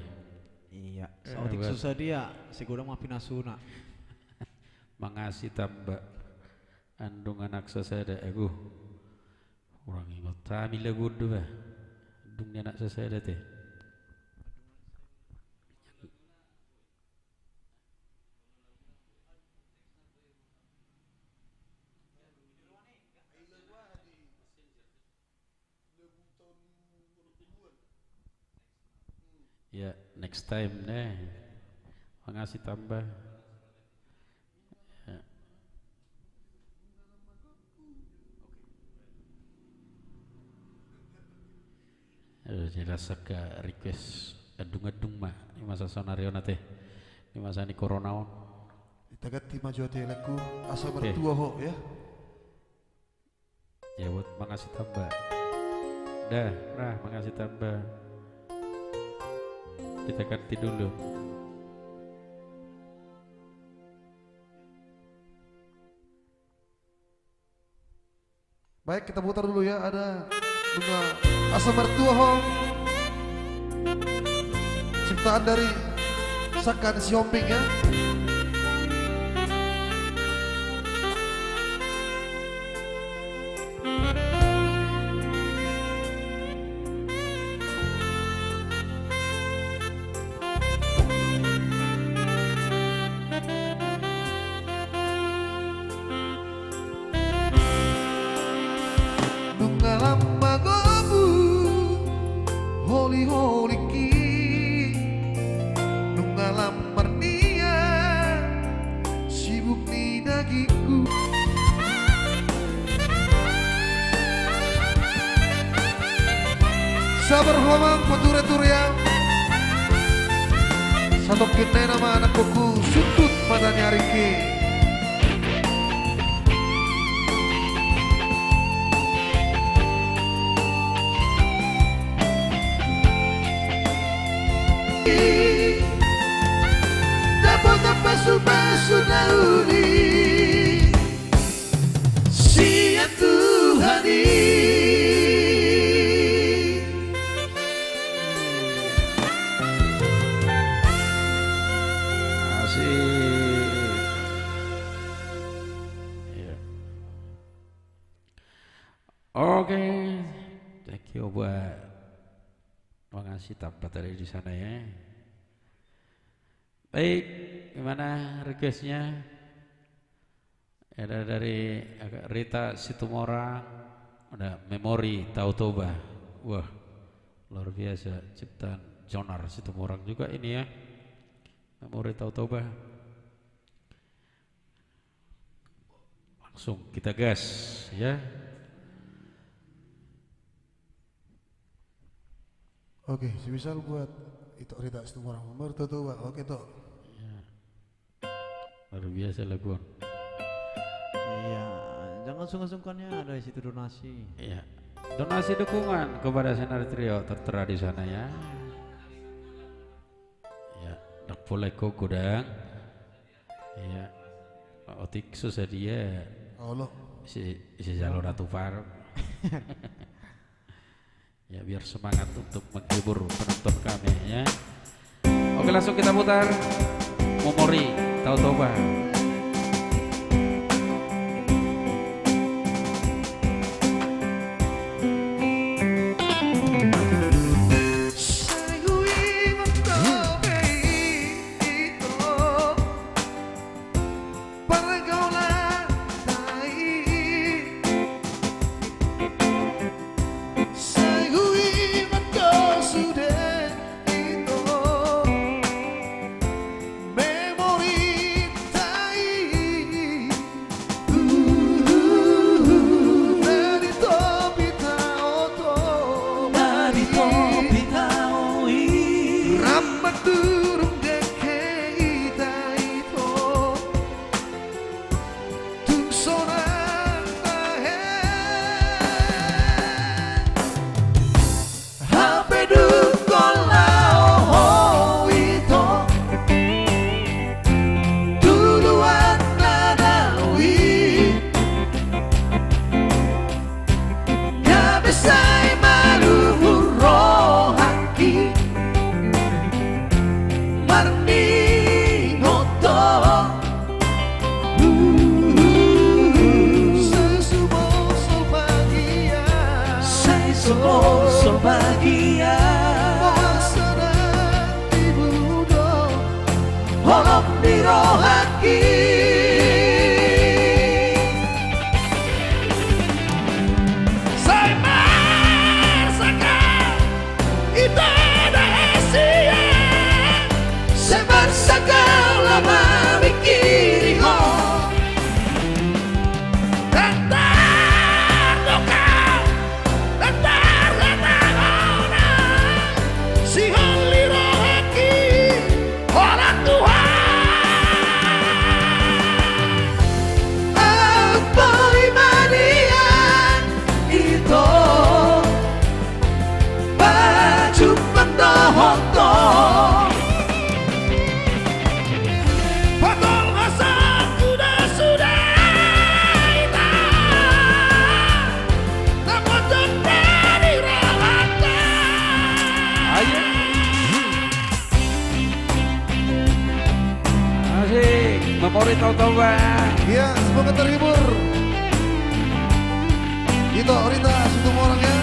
Iya, sautik susah dia, segudang maafin asuna. Mengasih tambah andung anak sesada aku orang ingat kami lagu dua andungnya anak sesada teh ya next time deh mengasih tambah. Jelas ke request adung-adung mah di masa sonario nate di masa ini corona on. Kita ganti maju hati lagu asa mertua ho ya. Ya buat mengasih tambah. Dah, mengasih tambah. Kita ganti dulu. Baik, kita putar dulu ya. Ada bunga asa mertua ho, ciptaan dari Sakan Siombing ya. Sabar homang peture-turia satu kene nama anak kuku sutut madanya Riki. Dapat pasu-pasu nauni siap Tuhani. Oke, thank you buat mengasih tempat tadi di sana ya. Baik, gimana requestnya? Ada dari Rita Situmorang, ada Memori Tautoba. Wah, luar biasa ciptaan Jonar Situmorang juga ini ya. Memori Tautoba. Langsung kita gas ya. Oke, semisal buat itu Rita Situmorang mertua. Oke toh. Ya. Luar biasa lagu. Iya, jangan sungkan-sungkannya ada di situ donasi. Iya. Donasi dukungan kepada Senar Trio tertera di sana ya. Ya, dak boleh kok gudang. Iya. Otik susah dia. Allah. Si jalur ratu par. Ya biar semangat untuk menghibur penonton kami ya. Oke langsung kita putar Memori Tau Toba. Sol bahagia Holong di rohaki Saya merasakan itu rahasia Saya merasakan lama mikir Memori Tau Toba. Iya, semoga terhibur. Itu Rita, situ orangnya.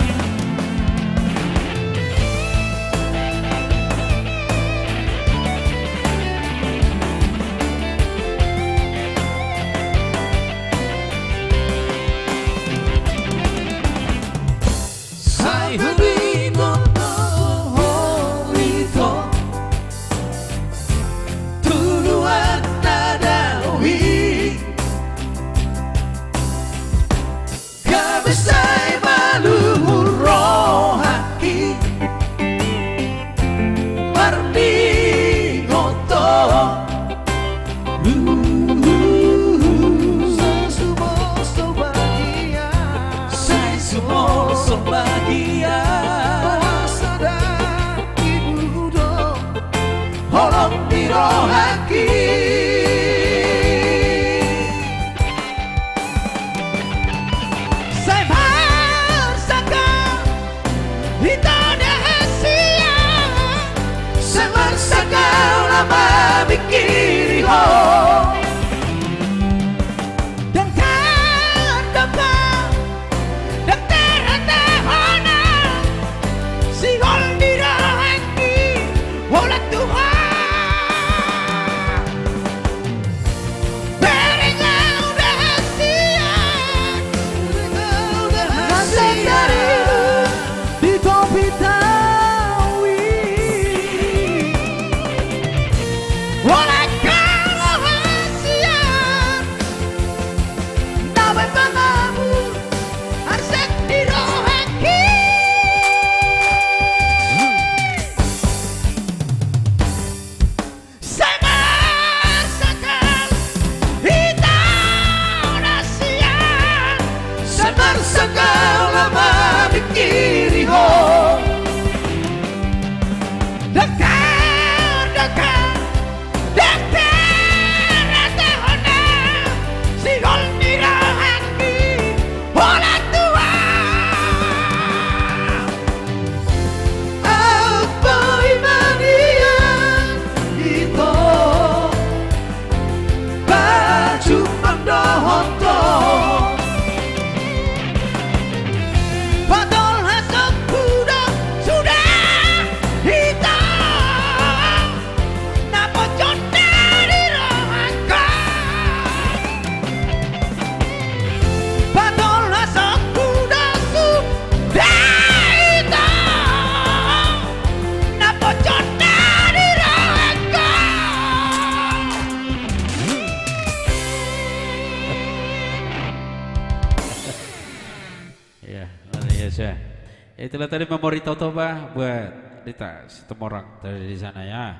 Itulah tadi memori Totoba buat Dita Situmorang dari di sana ya.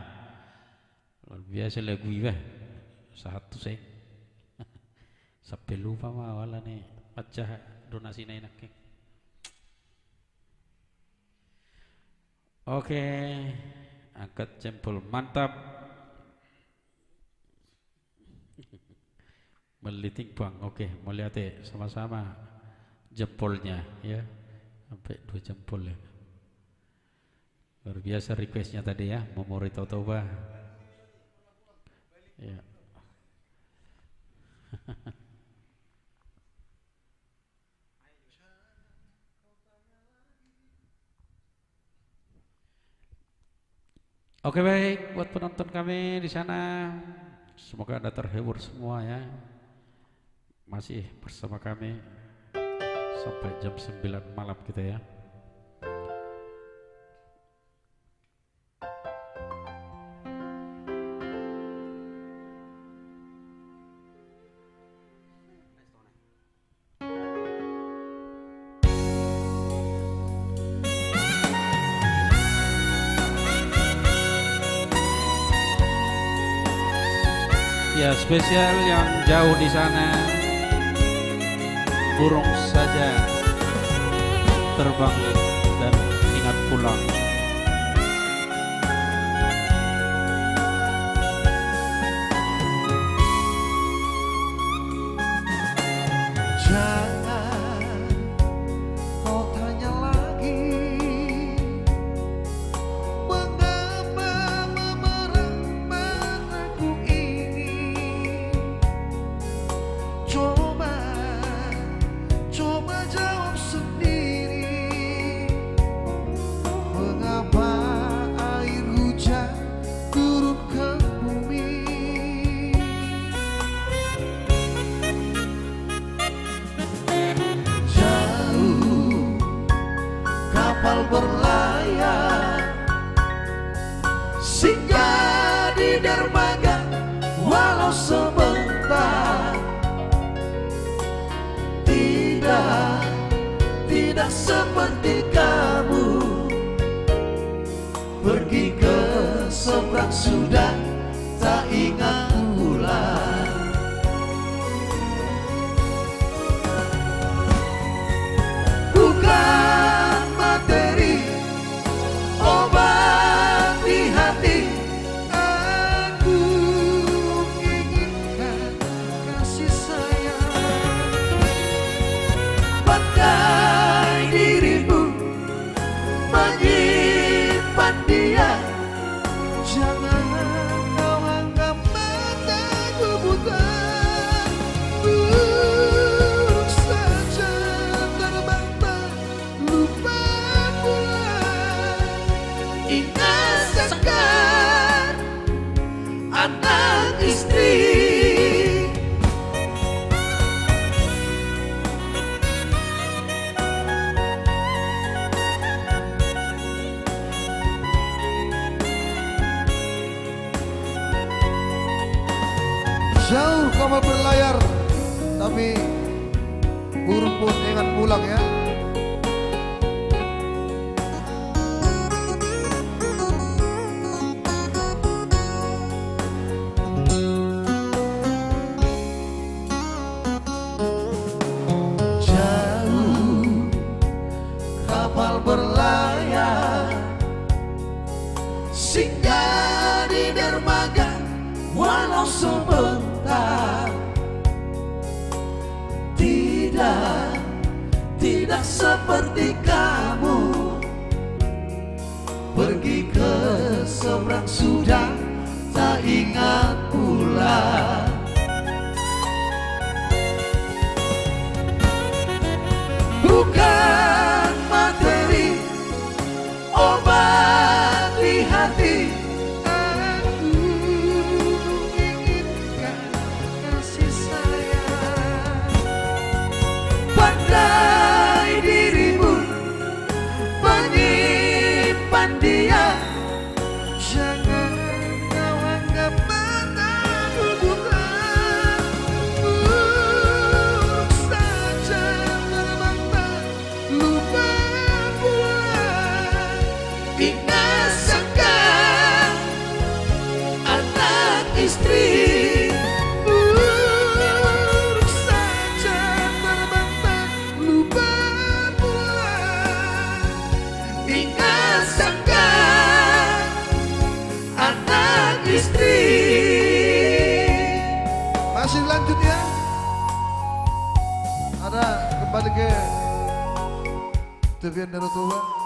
Luar biasa lagu ini satu saya sampai lupa mah wala nih pecah donasi enak. Oke, angkat jempol mantap. Meliting bang, oke, mau lihat ya sama-sama jempolnya ya, sampai 2 jempol ya. Luar biasa requestnya tadi ya, memori Totoba. Ya. Oke baik, buat penonton kami di sana, semoga Anda terhibur semua ya. Masih bersama kami sampai jam 9 malam kita ya. Ya spesial yang jauh di sana, burung saja terbang dan ingat pulang. Jangan kau tanya lagi mengapa memerah mataku ini. Coba jawab sendiri, mengapa air hujan turun ke bumi. Jauh kapal berlayar singgah di dermaga walau sebentar. Tidak seperti kamu pergi ke seberang sudah tak ingat pulang. Bukan materi obat di hati, aku inginkan kasih sayang. Pandai dirimu menyimpan dia, jangan kau anggap mataku buta. Burung saja terbang tak lupa pulang. Ingatkan anak istri. Jauh kapal berlayar, tapi burung pun ingat pulang ya. Jauh kapal berlayar singgah di dermaga walau sebentar. Tidak seperti kamu pergi ke seberang sudah tak ingat pulang. Bukan materi obat di hati, aku inginkan kasih sayang. Pandai dirimu Octavian Darutoba.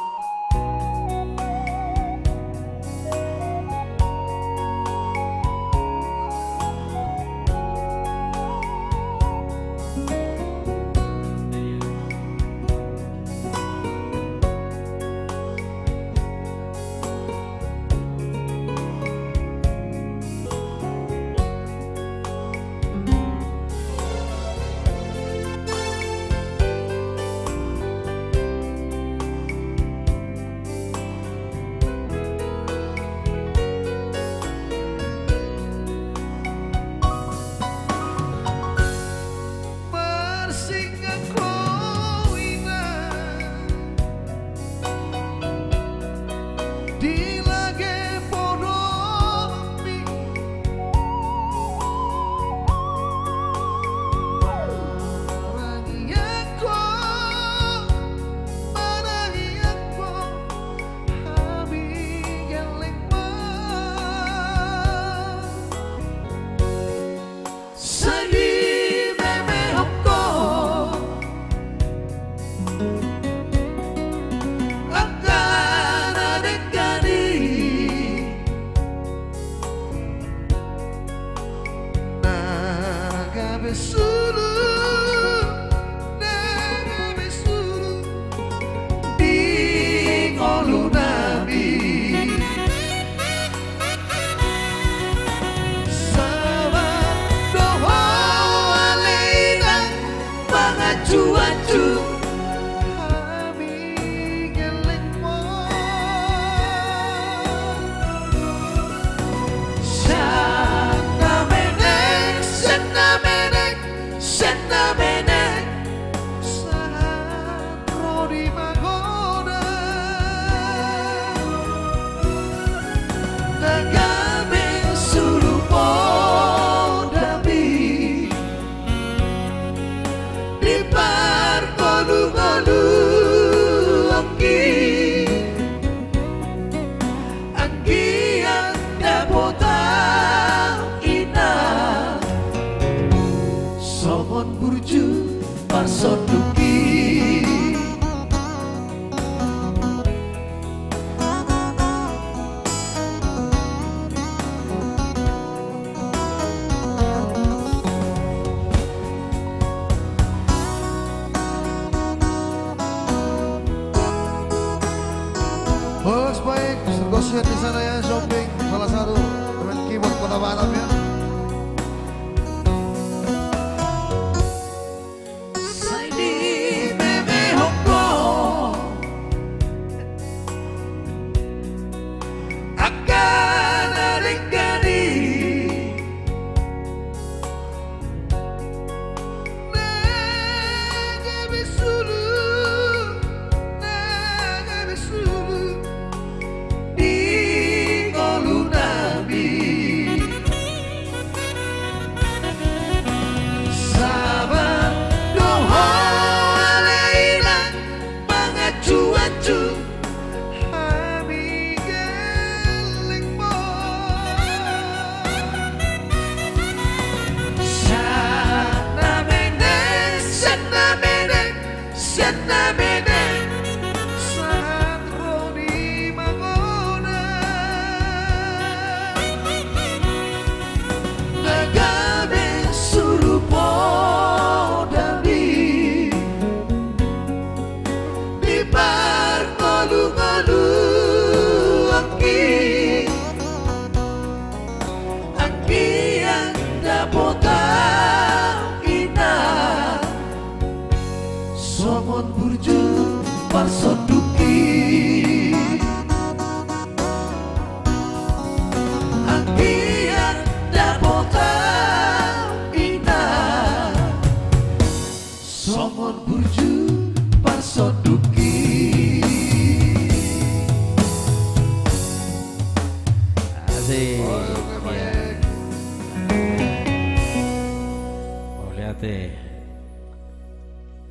Bos baik, Gosian di sana ya, shopping salah satu dengan keyboard Kota Batam ya.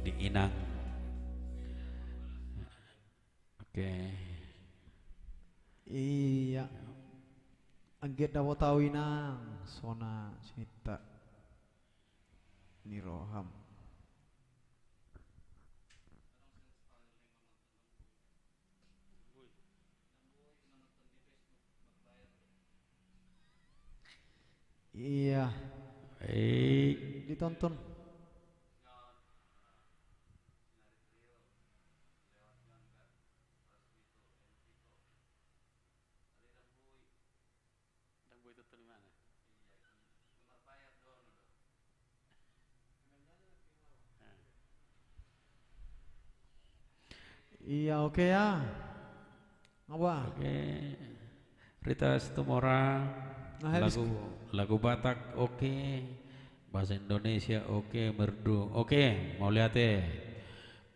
Di Inang. Oke. Iya. Angget dawo tawinang sona cinta Niroham. Iya, Baik. ditonton. Iya, oke ya. Apa? Oke. Rita Situmorang. Nah, habis- Lagu Batak oke. Bahasa Indonesia oke, merdu. Oke, mau lihat ya.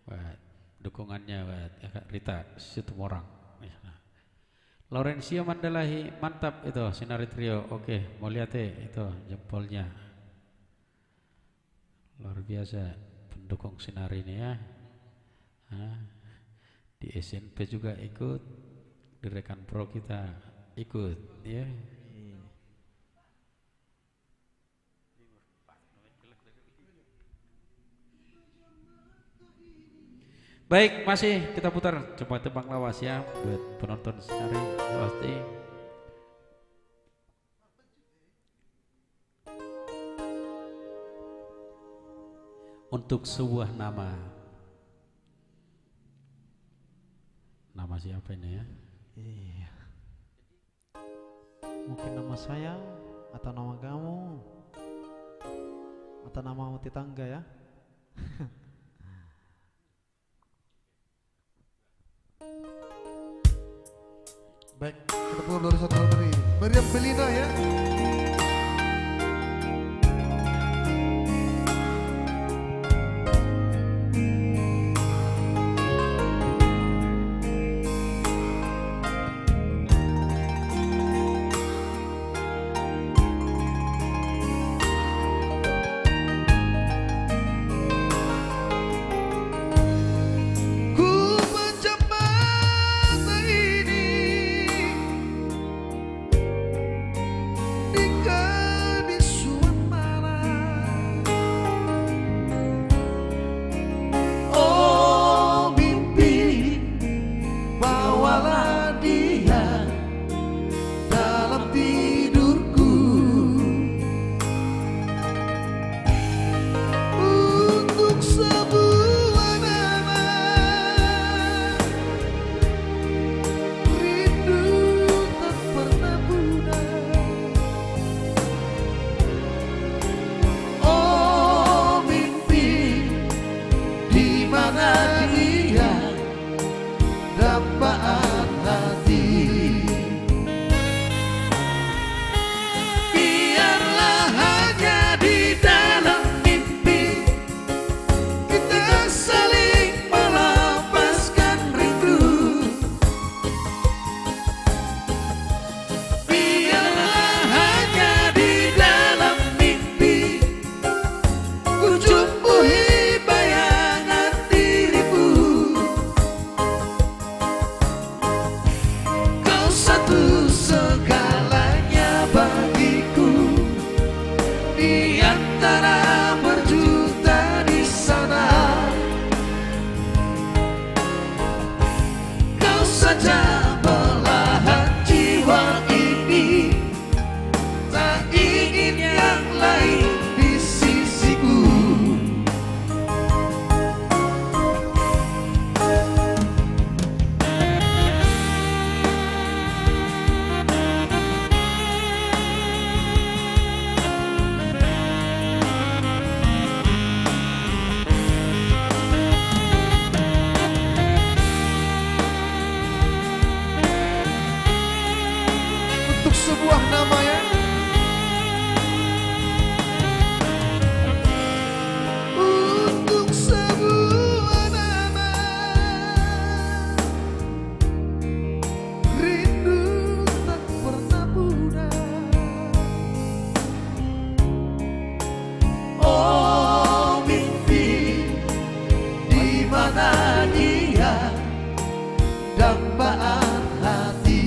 Buat dukungannya buat Kak Rita Situmorang. Laurencio Mandalahi mantap itu Sinari Trio. Oke, mau lihat ya itu jempolnya. Luar biasa pendukung Sinari ini ya. Hah? Di SNP juga ikut, di rekan pro kita ikut ya. Baik, masih kita putar coba tebang lawas ya buat penonton Sinari pasti. Untuk sebuah nama. Nama siapa ini ya? Iya. Mungkin nama saya atau nama kamu atau nama tetangga ya. Baik, kita putar dari satu lagu ini. Meriam Belina ya. Ku pejam mata ini di kebisuan malam. Oh mimpi, bawalah dia dalam tidurku untuk sebuah nama. Rindu tak pernah pudar. Oh mimpi, di mana dia dambaan hati. Biarlah hanya di dalam mimpi kita saling melepaskan rindu. Biarlah hanya di dalam mimpi ku jumpai bayangan dirimu. Kau satu segalanya bagiku di antara berjuta di sana. Kau saja belahan jiwa ini, tak ingin yang lain di sisiku. Untuk sebuah nama ya. Untuk sebuah nama. Rindu tak pernah pudar. Oh mimpi, di mana dia dambaan hati.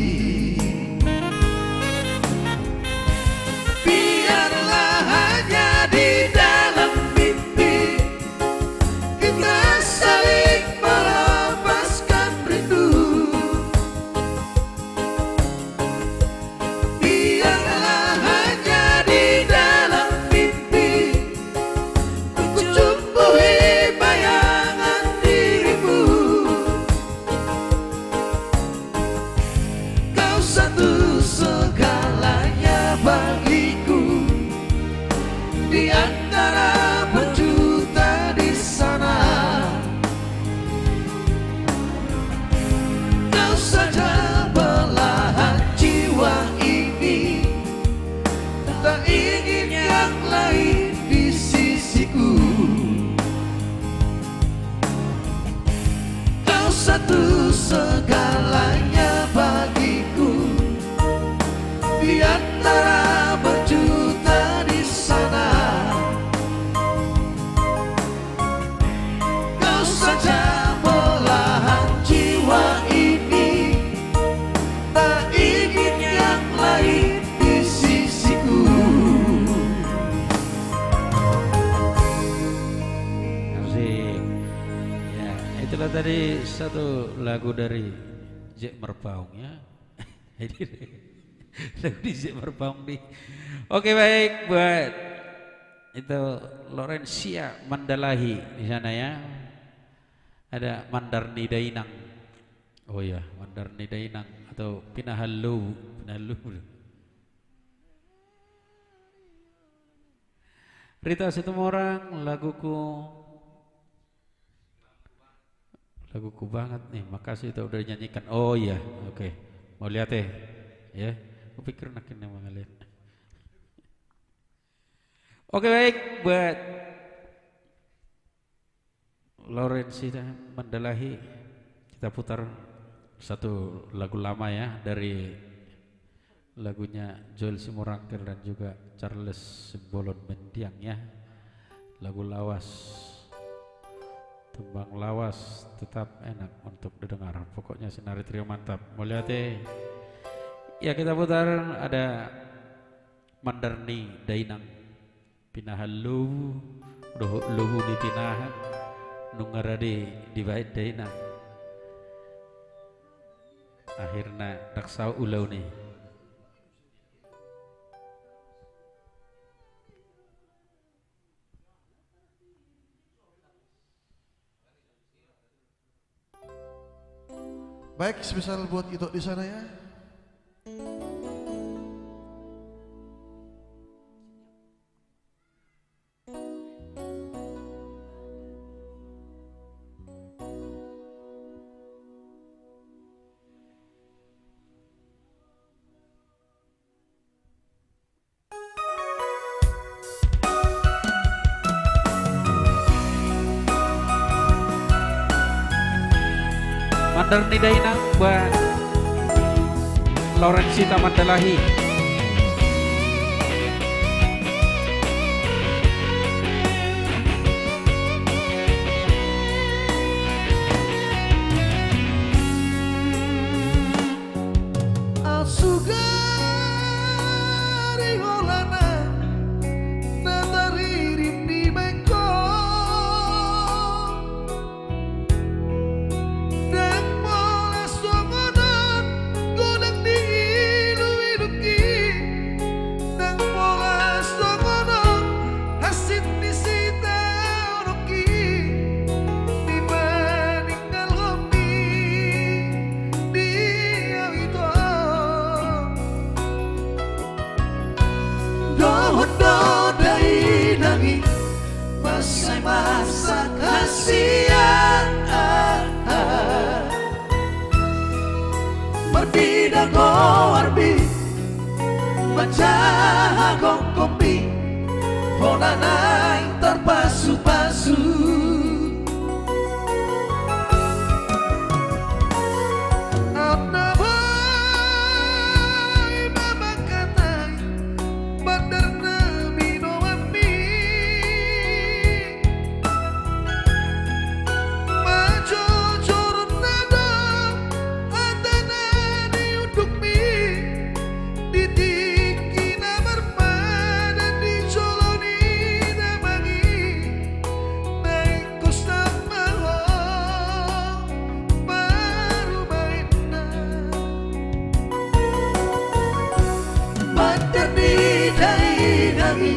di antara berjuta di sana. Kau saja belahan jiwa ini, tak ingin yang lain di sisiku. Asik. Ya, itulah tadi satu lagu dari Jack Merbaung ya. Lagu di Jack Merbaung nih. Oke, baik buat itu Lorencia Mandalahi di sana ya. Ada Mandarni Dainang. Oh ya, Mandarni Dainang atau Pinahalu, Pinahalu. Rita Situmorang, laguku banget nih. Makasih udah nyanyikan. Oh iya, oke. Mau lihat ya. Kupikir nakin yang mau lihat. Oke, baik buat Lorencia Mandalahi, kita putar satu lagu lama ya dari lagunya Joel Simorangkir dan juga Charles Simbolon Mendiang ya. Lagu lawas, tembang lawas tetap enak untuk didengar. Pokoknya Sinari Trio mantap. Mau lihat ya, kita putar ada Mandarni Dainang Pinahalu luhu di pinahan nungarade di bait Dainang akhirnya daksau ulau nih. Baik, spesial buat itu di sana ya. Mandarni Dainang buat Lorencia Mandalahi. Asugari holana natari rimdi beko dan mola songonan godang di ilu-iluki dan mola songonan hasit disita oroki dibandingkan homi dia itu dohodo dai nangi masa kasihan berbida go arbi macah gong kombi honanai terpasu-pasu Anabai mama katai bandarna minowami majo jorun nada atana diunduk mi ditiki namarpada dicoloni namangi naik kusama baru mainna Mandar di dainangi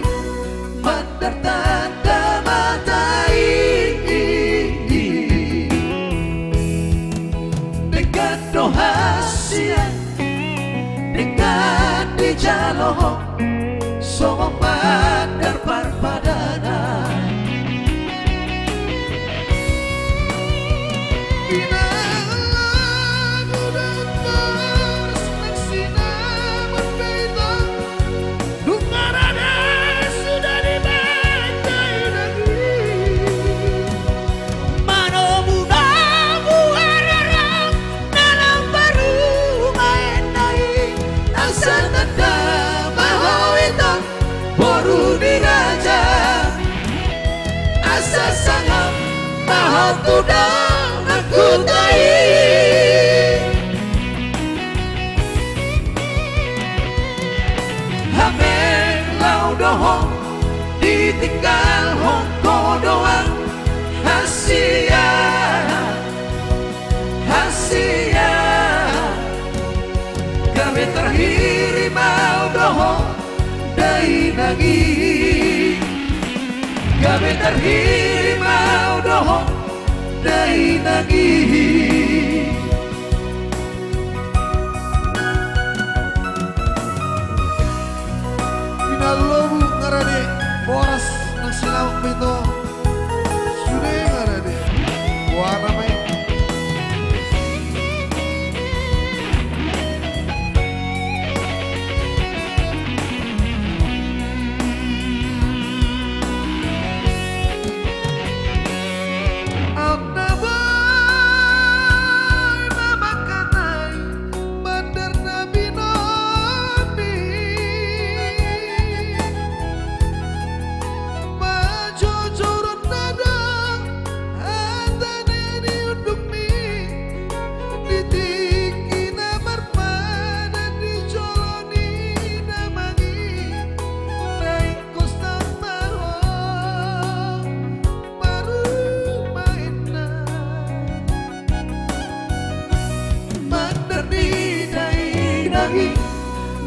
Mandar tanda matai dengan dohasia dengan dijaloh Songo mandar parpadana Lagu dan bersenang sinaman bentang Dungarana sudah dibantai lagi Mano muda buararang dalam baru main naik asa tanda mahawita boru diraja asa sangat mahal tudang aku tai hameng lau dohong ditinggal hongko doang hasia hasia gawe terhiri mau dohong dai nagi gawe terhiri mau dohong dai nagi Pinalobu ngarade boras nang sinawak pito sudah ngarade warna may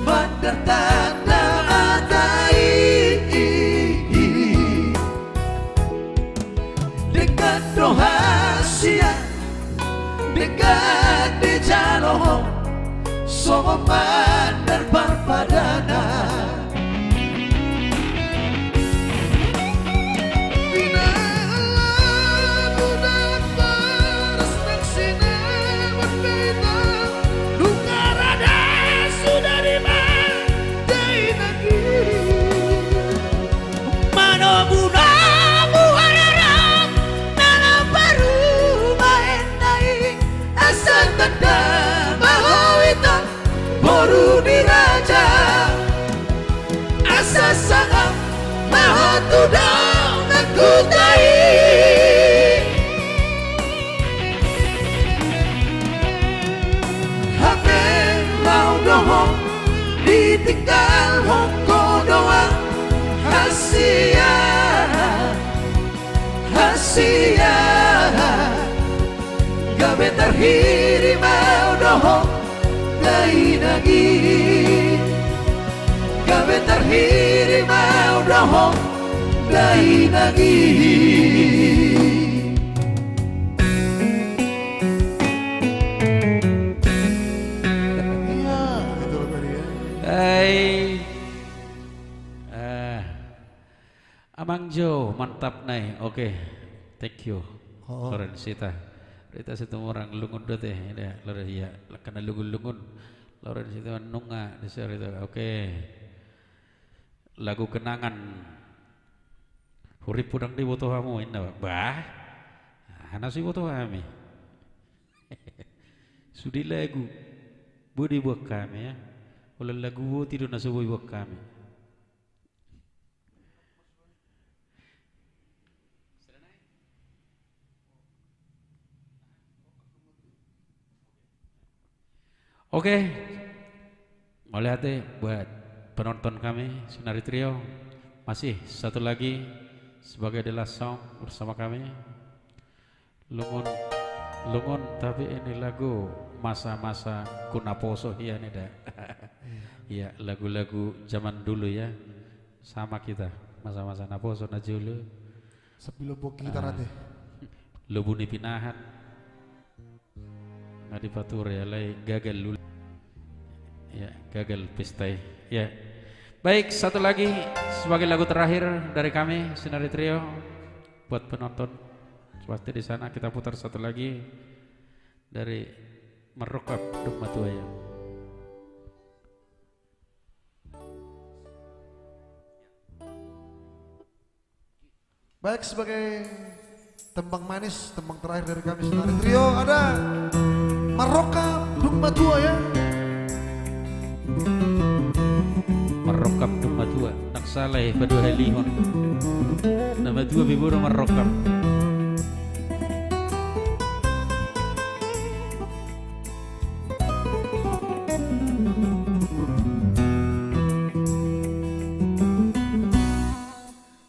bandar tanda atai dengan rahasia dengan dijaloh sama bandar barpadana boru diraja asa sangat maha tudang aku tai hameng lau dohong ditinggal hongko doang hasia hasia gawe terhiri mau dohong dai nagi gawe terhiri mau dohong dai nagi iya itu loh tadi ya. Hai, Amang Jo, mantap nih. Oke, thank you. Loren Sita. Rita situ orang lungun dot ya, Loren ya, karena lungun-lungun. Loren situ nunga di sana itu. Oke, lagu kenangan. Hurip pudang di botoh kamu ini, bah. Hana si botoh kami. Sudi lagu, budi buat kami ya. Oleh lagu tidur nasubuh buat kami. Oke, mulai hati buat penonton kami Sinari Trio. Masih satu lagi sebagai the last song bersama kami. Lungun, lungun tapi ini lagu masa-masa kunaposo ya nih dah. Iya lagu-lagu zaman dulu ya sama kita masa-masa naposo najulu. Sebelum boki kita rate. Lubuni pinahan. Ngadi patur ya lay gagal lulu. Ya gagal pesta ya. Baik satu lagi sebagai lagu terakhir dari kami Sinari Trio buat penonton pasti di sana kita putar satu lagi dari Merokap Duk Matuaya. Baik sebagai tembang manis, tembang terakhir dari kami Sinari Trio ada Maroka Duk Matua ya. anak saleh Badu Halihon. Nama dua bibur merokam.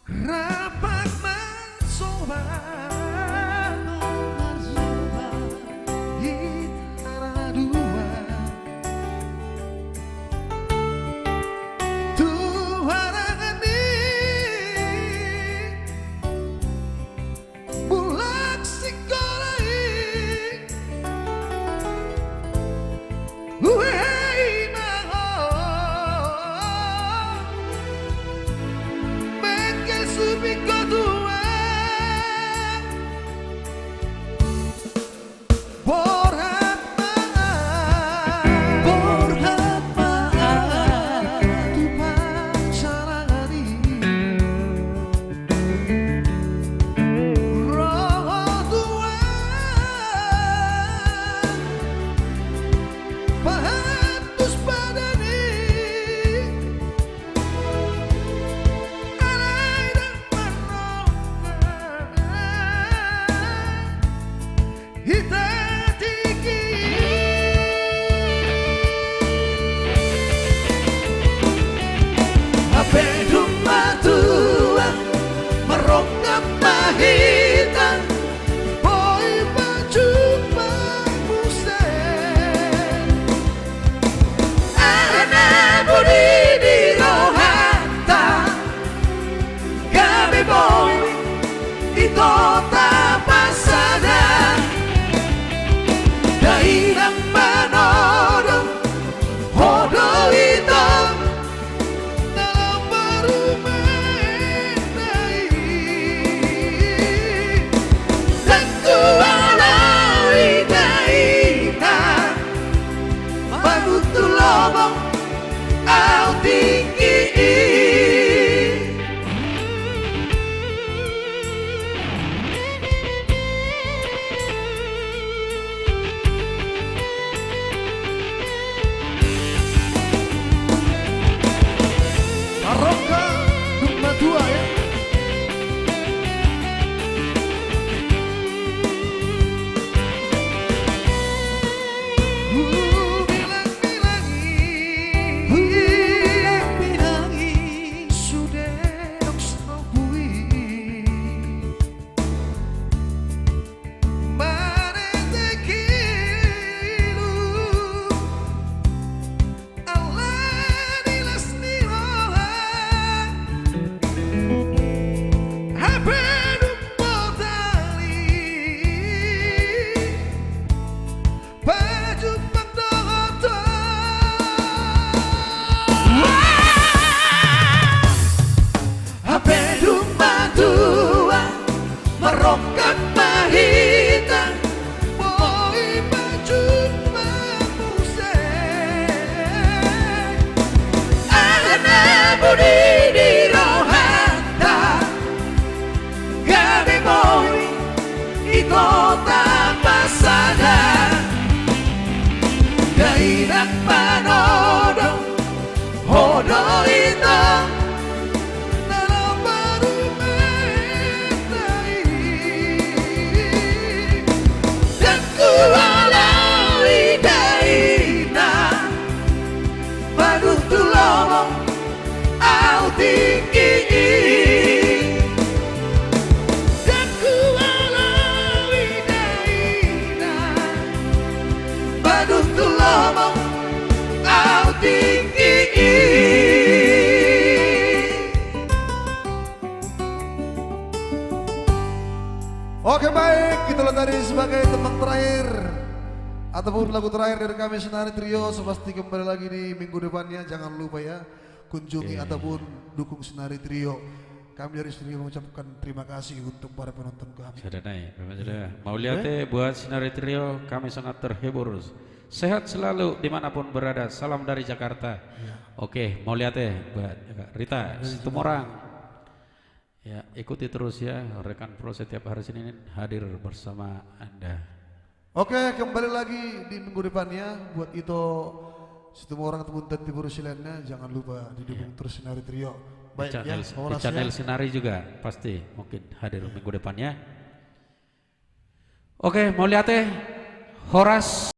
Rapat mansoba Gitara dua Tuharangan di Bulak sikolai Uwei mahon Bengkel subiko dua Borhat maaf Tuhan sarangani Roh dua Pahatus badani Alay dan marongga Hita tiki Ape dumma tua Merongga mahitan Boy baju mamusen Ana budi di rohata Gabi boy di kota pasada Dairang manodong Hodo hitam Dalam berumendai Dan kualau idaina Panutu lobong Au tinggi Barokah Dumma dua ya Bilang-bilangi Sudah dok snobui Manetekilu Allah dilas niroha Habedum modali Baju pendoto Habedum madua Merongkak mahitan Boy baju mamusen Ana budi di rohata Gabi boy di kota pasada Dairah panodong Hodo hitam Dalam berumendai Dan kualau idaina Panutu lobong Au tinggi Dan kualau idaina Panutu lobong Au tinggi Oke baik, itulah tadi sebagai tembang terakhir ataupun lagu terakhir dari kami Senari Trio. Pasti kembali lagi di minggu depannya. Jangan lupa ya kunjungi ataupun dukung Senari Trio. Kami dari studio mengucapkan terima kasih untuk para penonton kami. Sudah naik, memang sudah. Mau lihat buat Senari Trio, kami sangat terhibur. Sehat selalu dimanapun berada. Salam dari Jakarta. Oke, mau lihat buat Rita, Situmorang. Ya, ikuti terus ya, rekan pro setiap hari Senin hadir bersama Anda. Oke, kembali lagi di minggu depannya. Buat itu Situmorang ataupun Tati Burusilannya, jangan lupa didukung terus Senari Trio. Baik ya, di Horas channel ya. Sinari juga pasti mungkin hadir minggu depannya. Oke, mau lihat Horas